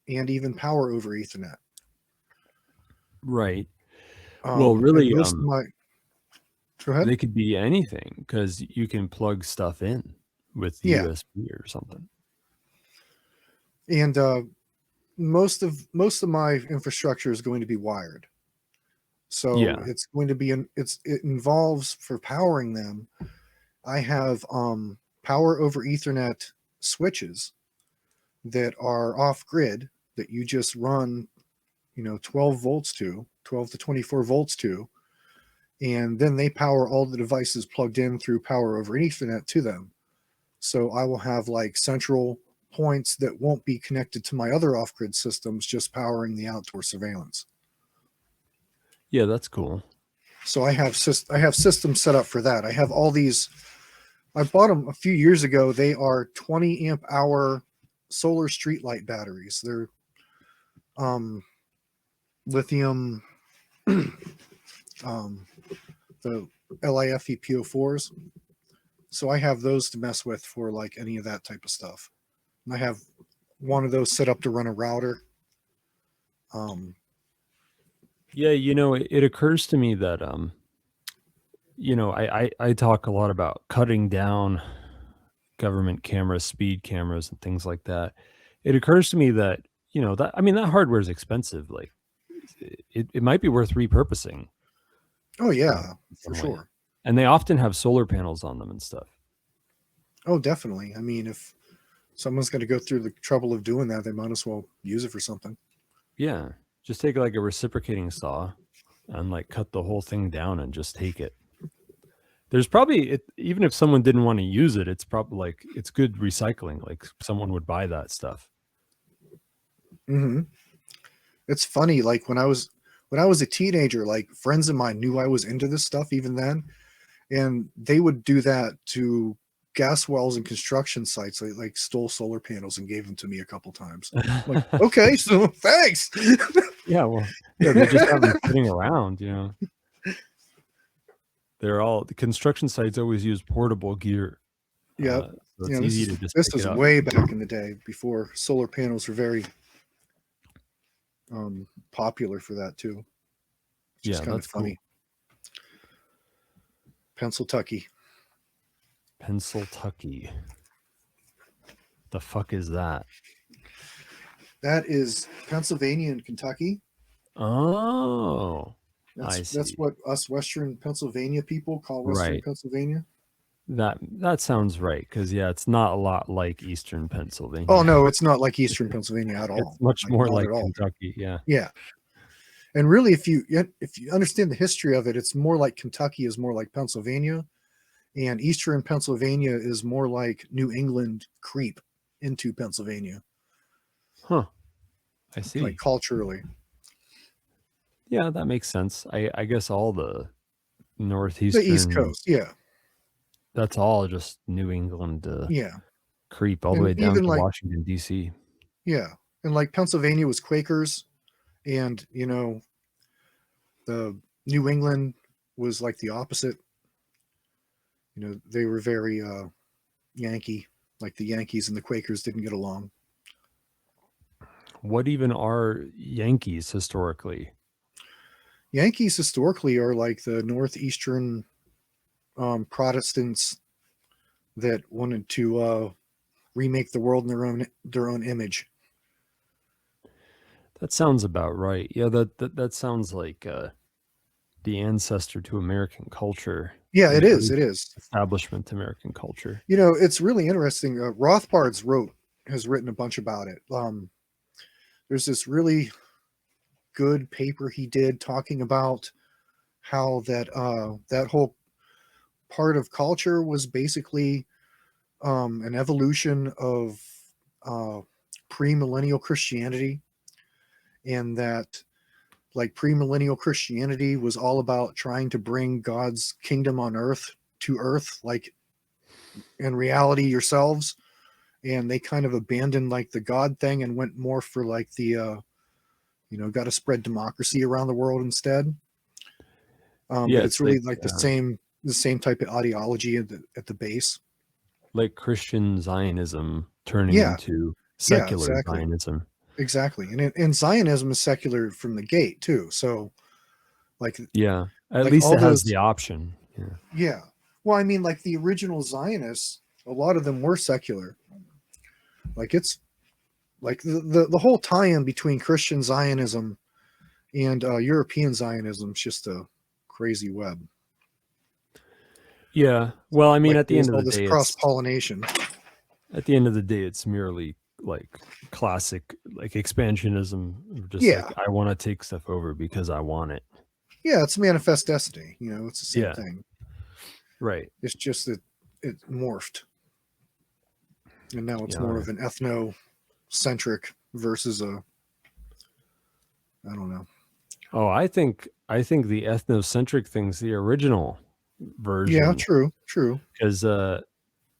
and even power over Ethernet. Right. Well, really, Go ahead. they could be anything because you can plug stuff in with USB or something. And most of my infrastructure is going to be wired. So it's going to be it involves, for powering them, I have power over Ethernet switches that are off grid that you just run 12 to 24 volts to, and then they power all the devices plugged in through power over Ethernet to them. So I will have like central points that won't be connected to my other off-grid systems, just powering the outdoor surveillance. Yeah, that's cool. So I have systems set up for that. I have all these. I bought them a few years ago. They are 20 amp hour solar streetlight batteries. They're lithium, the LiFe PO4s. So I have those to mess with for like any of that type of stuff. And I have one of those set up to run a router. Yeah, it occurs to me that I talk a lot about cutting down government cameras, speed cameras, and things like that. It occurs to me that that hardware is expensive. Like it might be worth repurposing. Oh yeah, for sure. And they often have solar panels on them and stuff. Oh, definitely. I mean, if someone's going to go through the trouble of doing that, they might as well use it for something. Yeah, just take like a reciprocating saw and like cut the whole thing down and just take it. There's probably, even if someone didn't want to use it, it's probably like, it's good recycling. Like someone would buy that stuff. Mm-hmm. It's funny. Like when I was a teenager, like friends of mine knew I was into this stuff even then. And they would do that to gas wells and construction sites. They like stole solar panels and gave them to me a couple times. I'm like, okay, so thanks. Yeah, well, yeah, they just have them sitting around, They're all, the construction sites always use portable gear. Yeah, so it's easy to just this pick is it up. way back in the day before solar panels were very popular for that too. It's just kind of funny. Cool. Pennsyltucky. The fuck is that? That is Pennsylvania and Kentucky. Oh, that's what us Western Pennsylvania people call Western Pennsylvania. That sounds right, because it's not a lot like Eastern Pennsylvania. Oh no, it's not like Eastern Pennsylvania at all. It's much more like Kentucky. Yeah. And really, if you understand the history of it, it's more like Kentucky is more like Pennsylvania, and Eastern Pennsylvania is more like New England creep into Pennsylvania. Huh. I see. Like culturally. Yeah, that makes sense. I guess all the northeastern, the East Coast, yeah. That's all just New England. Creep all the way down to Washington D.C. Yeah, and like Pennsylvania was Quakers, and the New England was like the opposite. They were very Yankee, like the Yankees and the Quakers didn't get along. what even are Yankees historically? Yankees historically are like the northeastern Protestants that wanted to remake the world in their own image. That sounds about right. Yeah, that sounds like the ancestor to American culture. Yeah, it Or at is. least It is. establishment to American culture. You know, it's really interesting. Rothbard's has written a bunch about it. There's this really good paper he did talking about how that whole part of culture was basically an evolution of premillennial Christianity, and that like premillennial Christianity was all about trying to bring God's kingdom on earth to earth, like in reality yourselves. And they kind of abandoned like the God thing and went more for like the got to spread democracy around the world instead. Yeah, But it's it's really like like the same type of ideology at the base. Christian Zionism turning Yeah, into yeah, secular exactly. Zionism. Exactly. And Zionism is secular from the gate too. So like Yeah, at like least all it has those, the option. Yeah. yeah. Well, I mean, like the original Zionists, a lot of them were secular. Like it's like the whole tie-in between Christian Zionism and European Zionism is just a crazy web. Yeah. Well, I mean, Like at the there's end of all the this day, cross-pollination. it's merely like classic like expansionism, just Yeah. like I want to take stuff over because I want it. Yeah, it's manifest destiny. You know, it's the same Yeah. thing. Right. It's just that it morphed. And now it's more Yeah. of an ethnocentric versus a, I don't know. Oh, I think the ethnocentric thing's the original Yeah, version true. because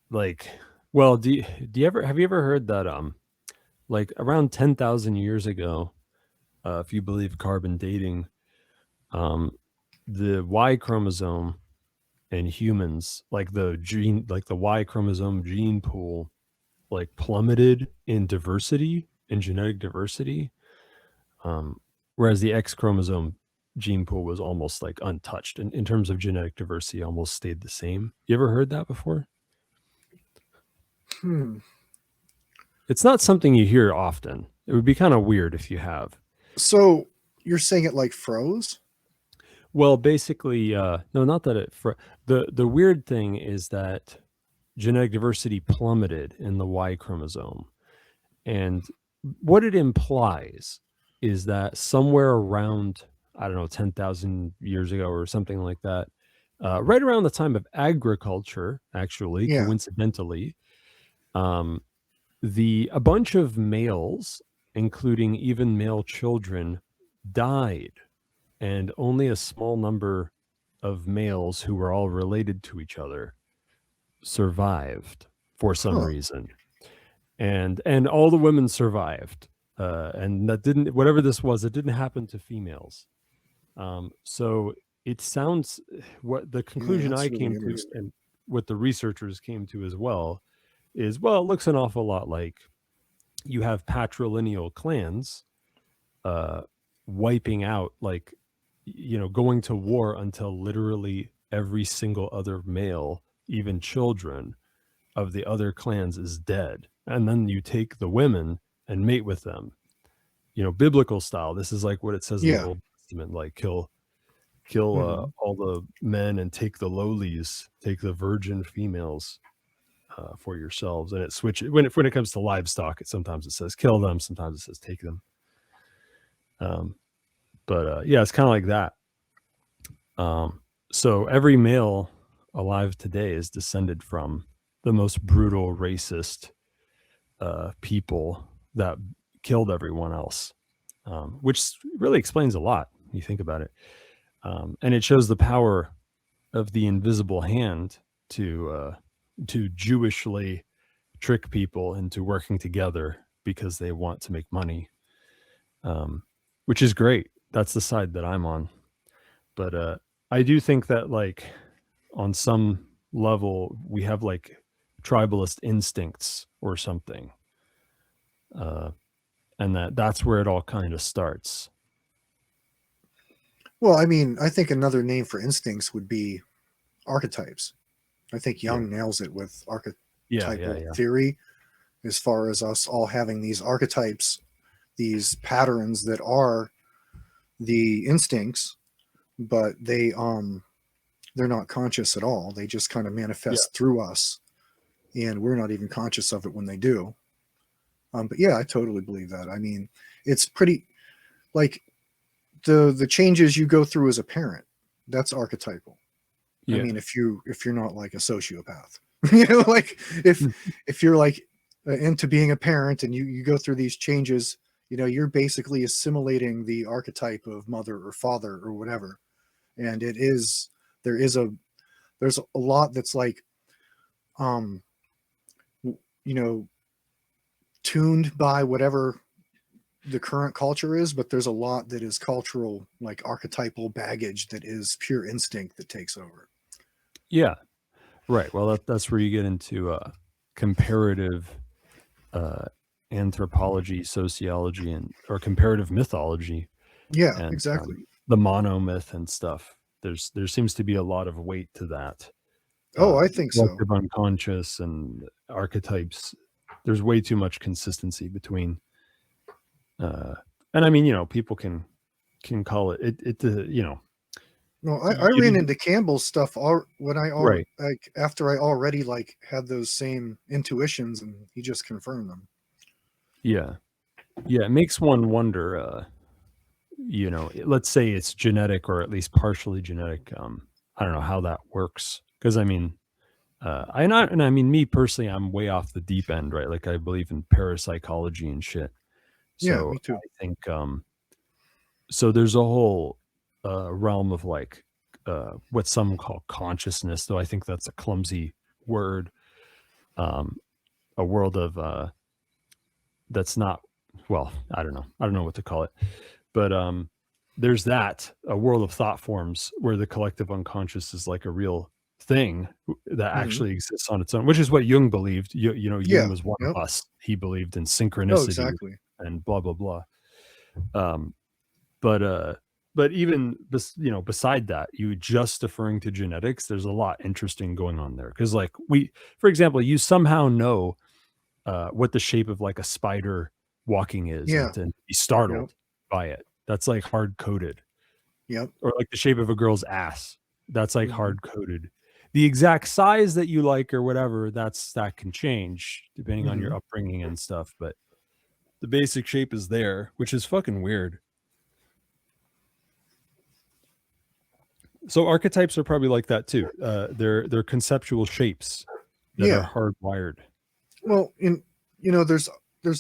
like well, do you ever have you ever heard that like around 10,000 years ago, if you believe carbon dating, um the Y chromosome in humans, like the Y chromosome gene pool, like plummeted in diversity, in genetic diversity, um, whereas the X chromosome gene pool was almost like untouched in terms of genetic diversity, almost stayed the same. You ever heard that before? Hmm. It's not something you hear often. It would be kind of weird if you have. So you're saying it like froze? Well, basically, no, not that the weird thing is that genetic diversity plummeted in the Y chromosome. And what it implies is that somewhere around, I don't know, 10,000 years ago or something like that, right around the time of agriculture, actually, Yeah. coincidentally, um, a bunch of males, including even male children, died, and only a small number of males who were all related to each other survived for some Huh. reason, and all the women survived, and that didn't, whatever this was, it didn't happen to females. So it sounds, what the Yeah, conclusion I that's really came to, interesting. and what the researchers came to as well, is, well, it looks an awful lot like you have patrilineal clans uh wiping out, like, going to war until literally every single other male, even children, of the other clans is dead, and then you take the women and mate with them, biblical style. This is like what it says in the Yeah. Old Testament, like Hmm. all the men and take the lowlies, take the virgin females for yourselves. And it switches when it comes to livestock. Sometimes it says kill them, sometimes it says take them. But yeah, it's kind of like that. So every male alive today is descended from the most brutal, racist people that killed everyone else, which really explains a lot when you think about it. And it shows the power of the invisible hand to Jewishly trick people into working together because they want to make money, which is great. That's the side that I'm on. But I do think that, like, on some level, we have like tribalist instincts or something. and that's where it all kind of starts. Well, I mean, I think another name for instincts would be archetypes. I think Jung nails it with archetypal theory, as far as us all having these archetypes, these patterns that are the instincts, but they're not conscious at all. They just kind of manifest through us, and we're not even conscious of it when they do. But yeah, I totally believe that. I mean, it's pretty like the changes you go through as a parent. That's archetypal. I mean, if you're not like a sociopath, you know, like if you're like into being a parent and you go through these changes, you know, you're basically assimilating the archetype of mother or father or whatever. And there's a lot that's like, you know, tuned by whatever the current culture is, but there's a lot that is cultural, like archetypal baggage that is pure instinct that takes over. Yeah. Right. Well, that's where you get into comparative anthropology, sociology, or comparative mythology. Yeah, and, exactly. The monomyth and stuff. There seems to be a lot of weight to that. Oh, I think so. Collective unconscious and archetypes. There's way too much consistency between. And I mean, you know, people can call it you know. No, I ran into Campbell's stuff when Right. like after I already like had those same intuitions, and he just confirmed them. Yeah. Yeah, it makes one wonder, you know, let's say it's genetic or at least partially genetic. I don't know how that works. Because I mean, I mean, me personally, I'm way off the deep end, right? Like I believe in parapsychology and shit. So Yeah, me too. I think so there's a whole realm of like what some call consciousness, though I think that's a clumsy word. A world of that's not, well, I don't know what to call it, but there's a world of thought forms where the collective unconscious is like a real thing that actually exists on its own, which is what Jung believed. You know, Jung was one of us. He believed in synchronicity exactly. and blah blah blah. But even you know, beside that, you just deferring to genetics, there's a lot interesting going on there, because like for example, you somehow know what the shape of like a spider walking is, and to be startled by it. That's like hard coded. Yep. Or like the shape of a girl's ass. That's like hard coded. The exact size that you like or whatever, that can change depending on your upbringing and stuff. But the basic shape is there, which is fucking weird. So archetypes are probably like that too. They're conceptual shapes that are hardwired. Well, you know, there's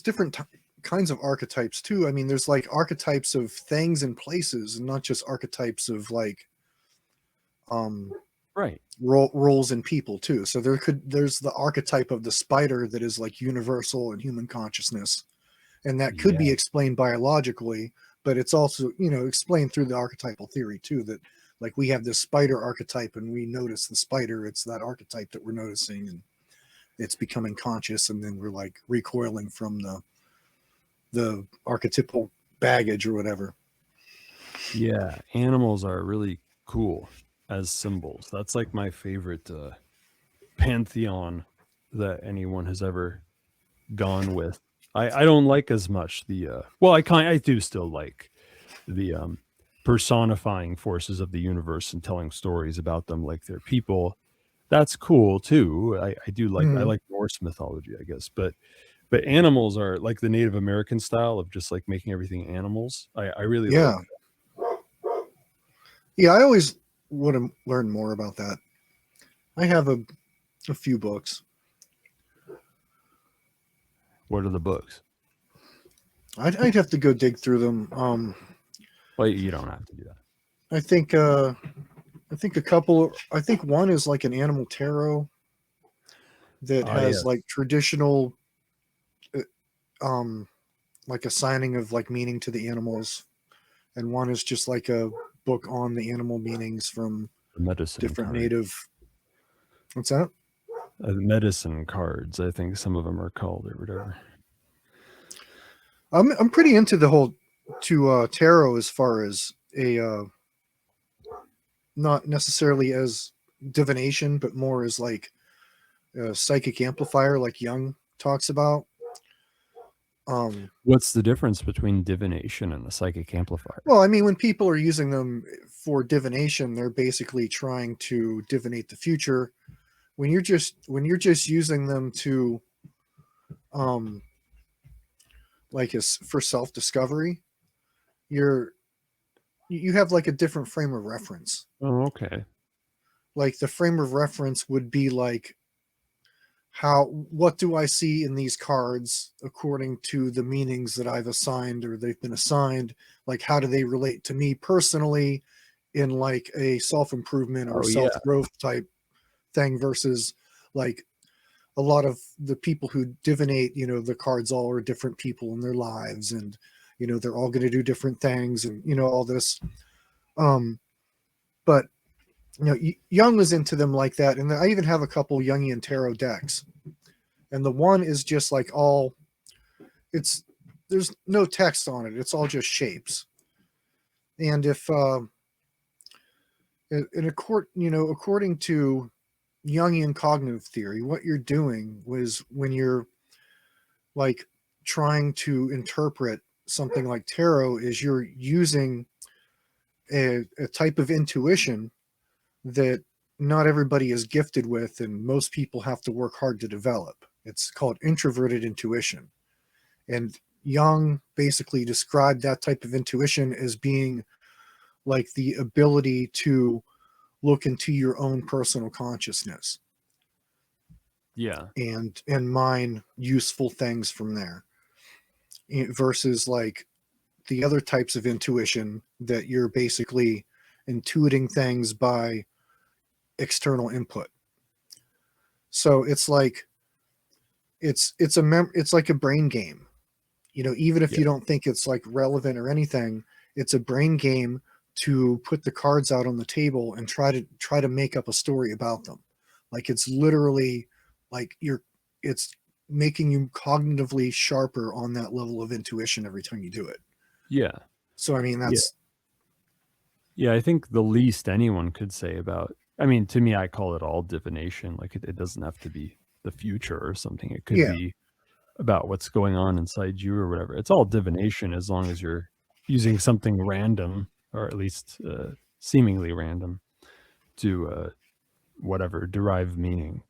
different kinds of archetypes too. I mean, there's like archetypes of things and places, and not just archetypes of like right roles in people too. So there's the archetype of the spider that is like universal in human consciousness, and that could be explained biologically, but it's also, you know, explained through the archetypal theory too, that like we have this spider archetype and we notice the spider, it's that archetype that we're noticing, and it's becoming conscious, and then we're like recoiling from the archetypal baggage or whatever. Yeah, animals are really cool as symbols. That's like my favorite pantheon that anyone has ever gone with. I don't like as much the well, I do still like the personifying forces of the universe and telling stories about them like they're people. That's cool too. I do like I like Norse mythology, I guess, but animals are like the Native American style of just like making everything animals. I really like that. Yeah, I always want to learn more about that. I have a few books. What are the books? I'd have to go dig through them. Well, you don't have to do that. I think a couple. I think one is like an animal tarot that has like traditional, like assigning of like meaning to the animals, and one is just like a book on the animal meanings from different native. What's that? Medicine cards, I think some of them are called or whatever. I'm pretty into the whole tarot as far as a not necessarily as divination, but more as like a psychic amplifier, like Jung talks about. What's the difference between divination and a psychic amplifier? Well, I mean, when people are using them for divination, they're basically trying to divinate the future. When you're just using them to like as for self-discovery, you have like a different frame of reference. Oh, okay. Like the frame of reference would be like, what do I see in these cards according to the meanings that I've assigned or they've been assigned? Like, how do they relate to me personally in like a self-improvement or self-growth type thing versus like a lot of the people who divinate, the cards all are different people in their lives and, they're all going to do different things and, all this. But Jung was into them like that. And I even have a couple Jungian tarot decks. And the one is just like there's no text on it. It's all just shapes. And if, according to Jungian cognitive theory, what you're doing was when you're like trying to interpret something like tarot is you're using a type of intuition that not everybody is gifted with and most people have to work hard to develop. It's called introverted intuition. And Jung basically described that type of intuition as being like the ability to look into your own personal consciousness. Yeah. And mine useful things from there. Versus like the other types of intuition that you're basically intuiting things by external input. So it's like it's like a brain game. Even if you don't think it's like relevant or anything, it's a brain game to put the cards out on the table and try to make up a story about them. Like it's literally like it's making you cognitively sharper on that level of intuition every time you do it. Yeah. So I mean that's I think the least anyone could say about, I mean, to me, I call it all divination. Like it doesn't have to be the future or something. It could be about what's going on inside you or whatever. It's all divination as long as you're using something random, or at least seemingly random, to whatever derive meaning.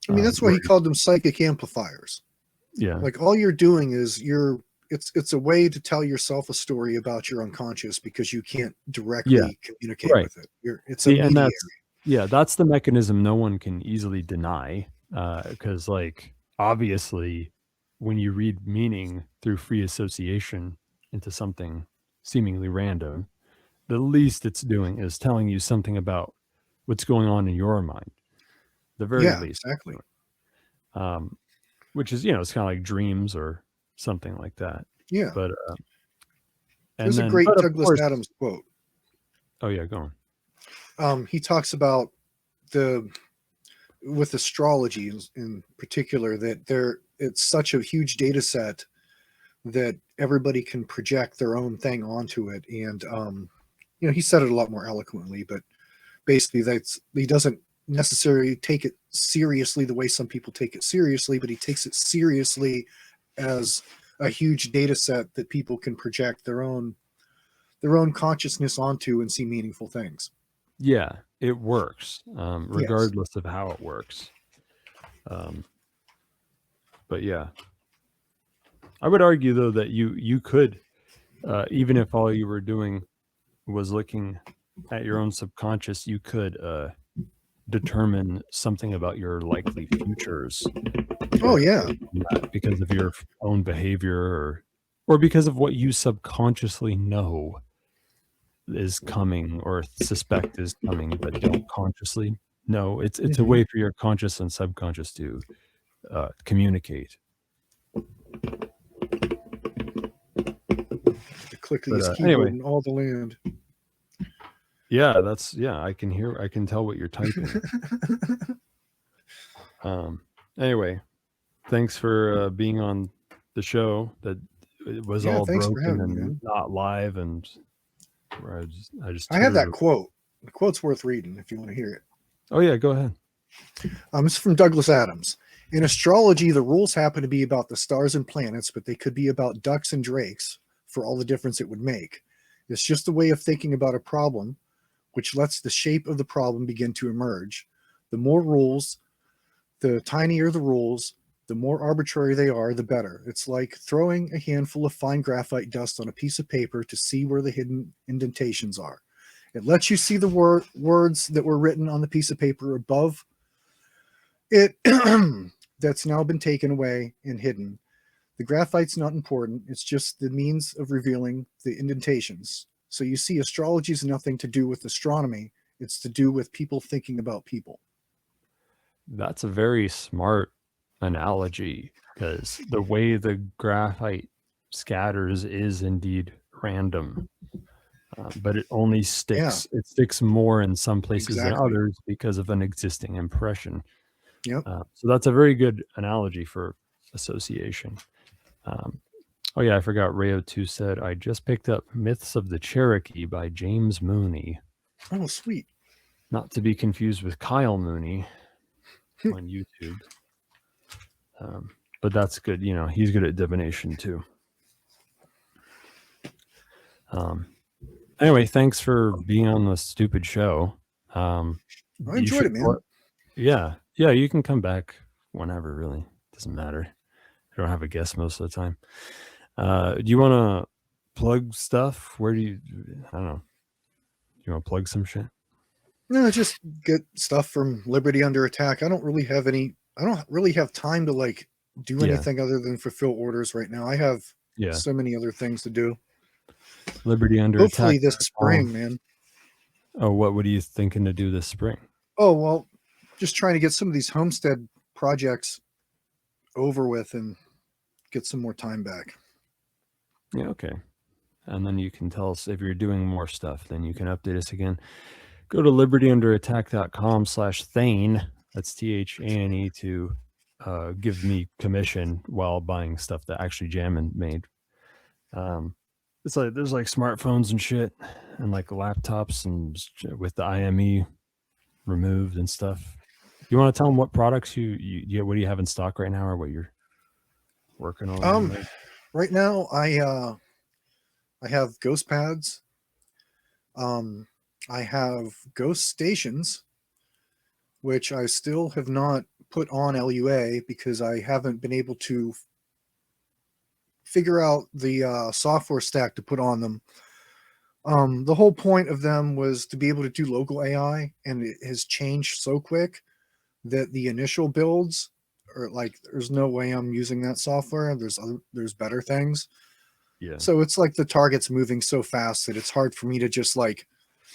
I mean, that's why he called them psychic amplifiers. Yeah. Like all you're doing is it's a way to tell yourself a story about your unconscious because you can't directly communicate with it. It's a mediator. That's the mechanism no one can easily deny. Because like obviously when you read meaning through free association into something seemingly random, the least it's doing is telling you something about what's going on in your mind. The very least. Exactly. Which is, it's kind of like dreams or something like that. Yeah. But there's a great Douglas Adams quote. Oh yeah, go on. He talks about with astrology in particular that it's such a huge data set that everybody can project their own thing onto it. And he said it a lot more eloquently, but basically he doesn't necessarily take it seriously the way some people take it seriously, but he takes it seriously as a huge data set that people can project their own consciousness onto and see meaningful things. Yeah, it works, regardless of how it works. But yeah, I would argue though that you could, even if all you were doing was looking at your own subconscious, you could determine something about your likely futures. Oh yeah, because of your own behavior or because of what you subconsciously know is coming or suspect is coming, but don't consciously know. It's a way for your conscious and subconscious to communicate. To click these keyboard in all the land. Yeah, I can tell what you're typing. Anyway, thanks for being on the show. That it was Yeah, all thanks for broken having me, and man. not live, and I just I have that tutored. quote. The quote's worth reading if you want to hear it. Oh yeah, go ahead. It's from Douglas Adams. In astrology, the rules happen to be about the stars and planets, but they could be about ducks and drakes for all the difference it would make. It's just a way of thinking about a problem, which lets the shape of the problem begin to emerge. The more rules, the tinier the rules, the more arbitrary they are, the better. It's like throwing a handful of fine graphite dust on a piece of paper to see where the hidden indentations are. It lets you see the words that were written on the piece of paper above it that's now been taken away and hidden. The graphite's not important. It's just the means of revealing the indentations. So you see, astrology is nothing to do with astronomy. It's to do with people thinking about people. That's a very smart analogy, because the way the graphite scatters is indeed random, but it only sticks. It sticks more in some places than Exactly. others because of an existing impression. Yep. So that's a very good analogy for association. Oh yeah, I forgot. Rayo2 said, I just picked up Myths of the Cherokee by James Mooney. Oh, sweet. Not to be confused with Kyle Mooney on YouTube. But that's good. You know, he's good at divination too. Anyway, thanks for being on the stupid show. I enjoyed it, man. Yeah, you can come back whenever, really. Doesn't matter. I don't have a guest most of the time. Do you want to plug stuff? Where do you, I don't know. You want to plug some shit? No, just get stuff from Liberty Under Attack. I don't really have time to like do anything other than fulfill orders right now. I have so many other things to do. Liberty Under Hopefully Attack. this spring, man. Oh, what are you thinking to do this spring? Oh, well, just trying to get some of these homestead projects over with and get some more time back. Yeah, okay. And then you can tell us if you're doing more stuff, then you can update us again. Go to libertyunderattack.com/Thane. That's THANE to give me commission while buying stuff that actually Jamin made. It's like there's like smartphones and shit, and like laptops and with the IME removed and stuff. You want to tell them what products you what do you have in stock right now, or what you're working on? Right now I have ghost pads. I have ghost stations, which I still have not put on LUA because I haven't been able to figure out the software stack to put on them. The whole point of them was to be able to do local AI, and it has changed so quick that the initial builds are like, there's no way I'm using that software. There's better things. Yeah. So it's like the target's moving so fast that it's hard for me to just like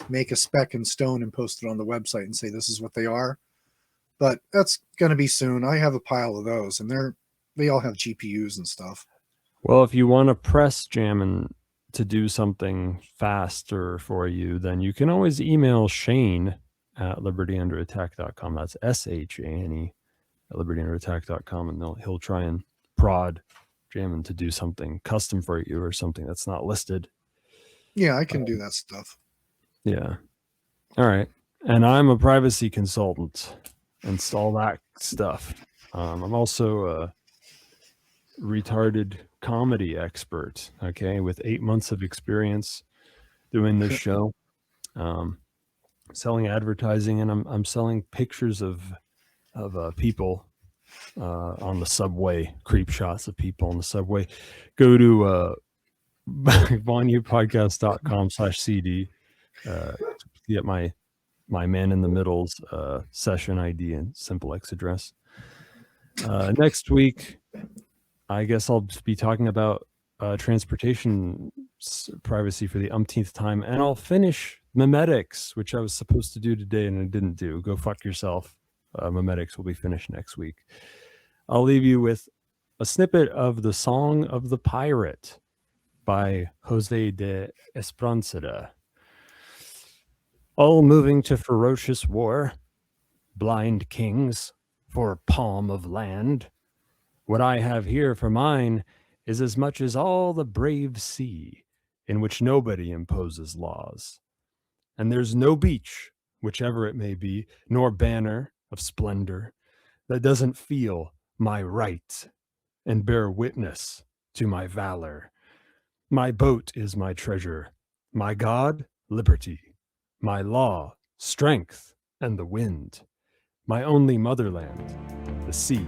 make a spec in stone and post it on the website and say this is what they are. But that's going to be soon. I have a pile of those, and they all have GPUs and stuff. Well, if you want to press Jamin to do something faster for you, then you can always email Shane at libertyunderattack.com. That's SHANE at libertyunderattack.com, and he'll try and prod Jamin to do something custom for you or something that's not listed. Yeah, I can do that stuff. Yeah. All right. And I'm a privacy consultant and all that stuff. I'm also a retarded comedy expert, okay, with 8 months of experience doing this show, selling advertising, and I'm selling pictures of people on the subway, creep shots of people on the subway. Go to VonuPodcast.com/CD to get my man in the middle's session ID and simple X address. Next week, I guess I'll be talking about transportation privacy for the umpteenth time, and I'll finish memetics, which I was supposed to do today and I didn't do. Go fuck yourself. Memetics will be finished next week. I'll leave you with a snippet of the Song of the Pirate by Jose de Espronceda. All moving to ferocious war, blind kings for palm of land. What I have here for mine is as much as all the brave sea, in which nobody imposes laws. And there's no beach, whichever it may be, nor banner of splendor, that doesn't feel my right and bear witness to my valor. My boat is my treasure, my God, liberty, my law, strength, and the wind, my only motherland, the sea.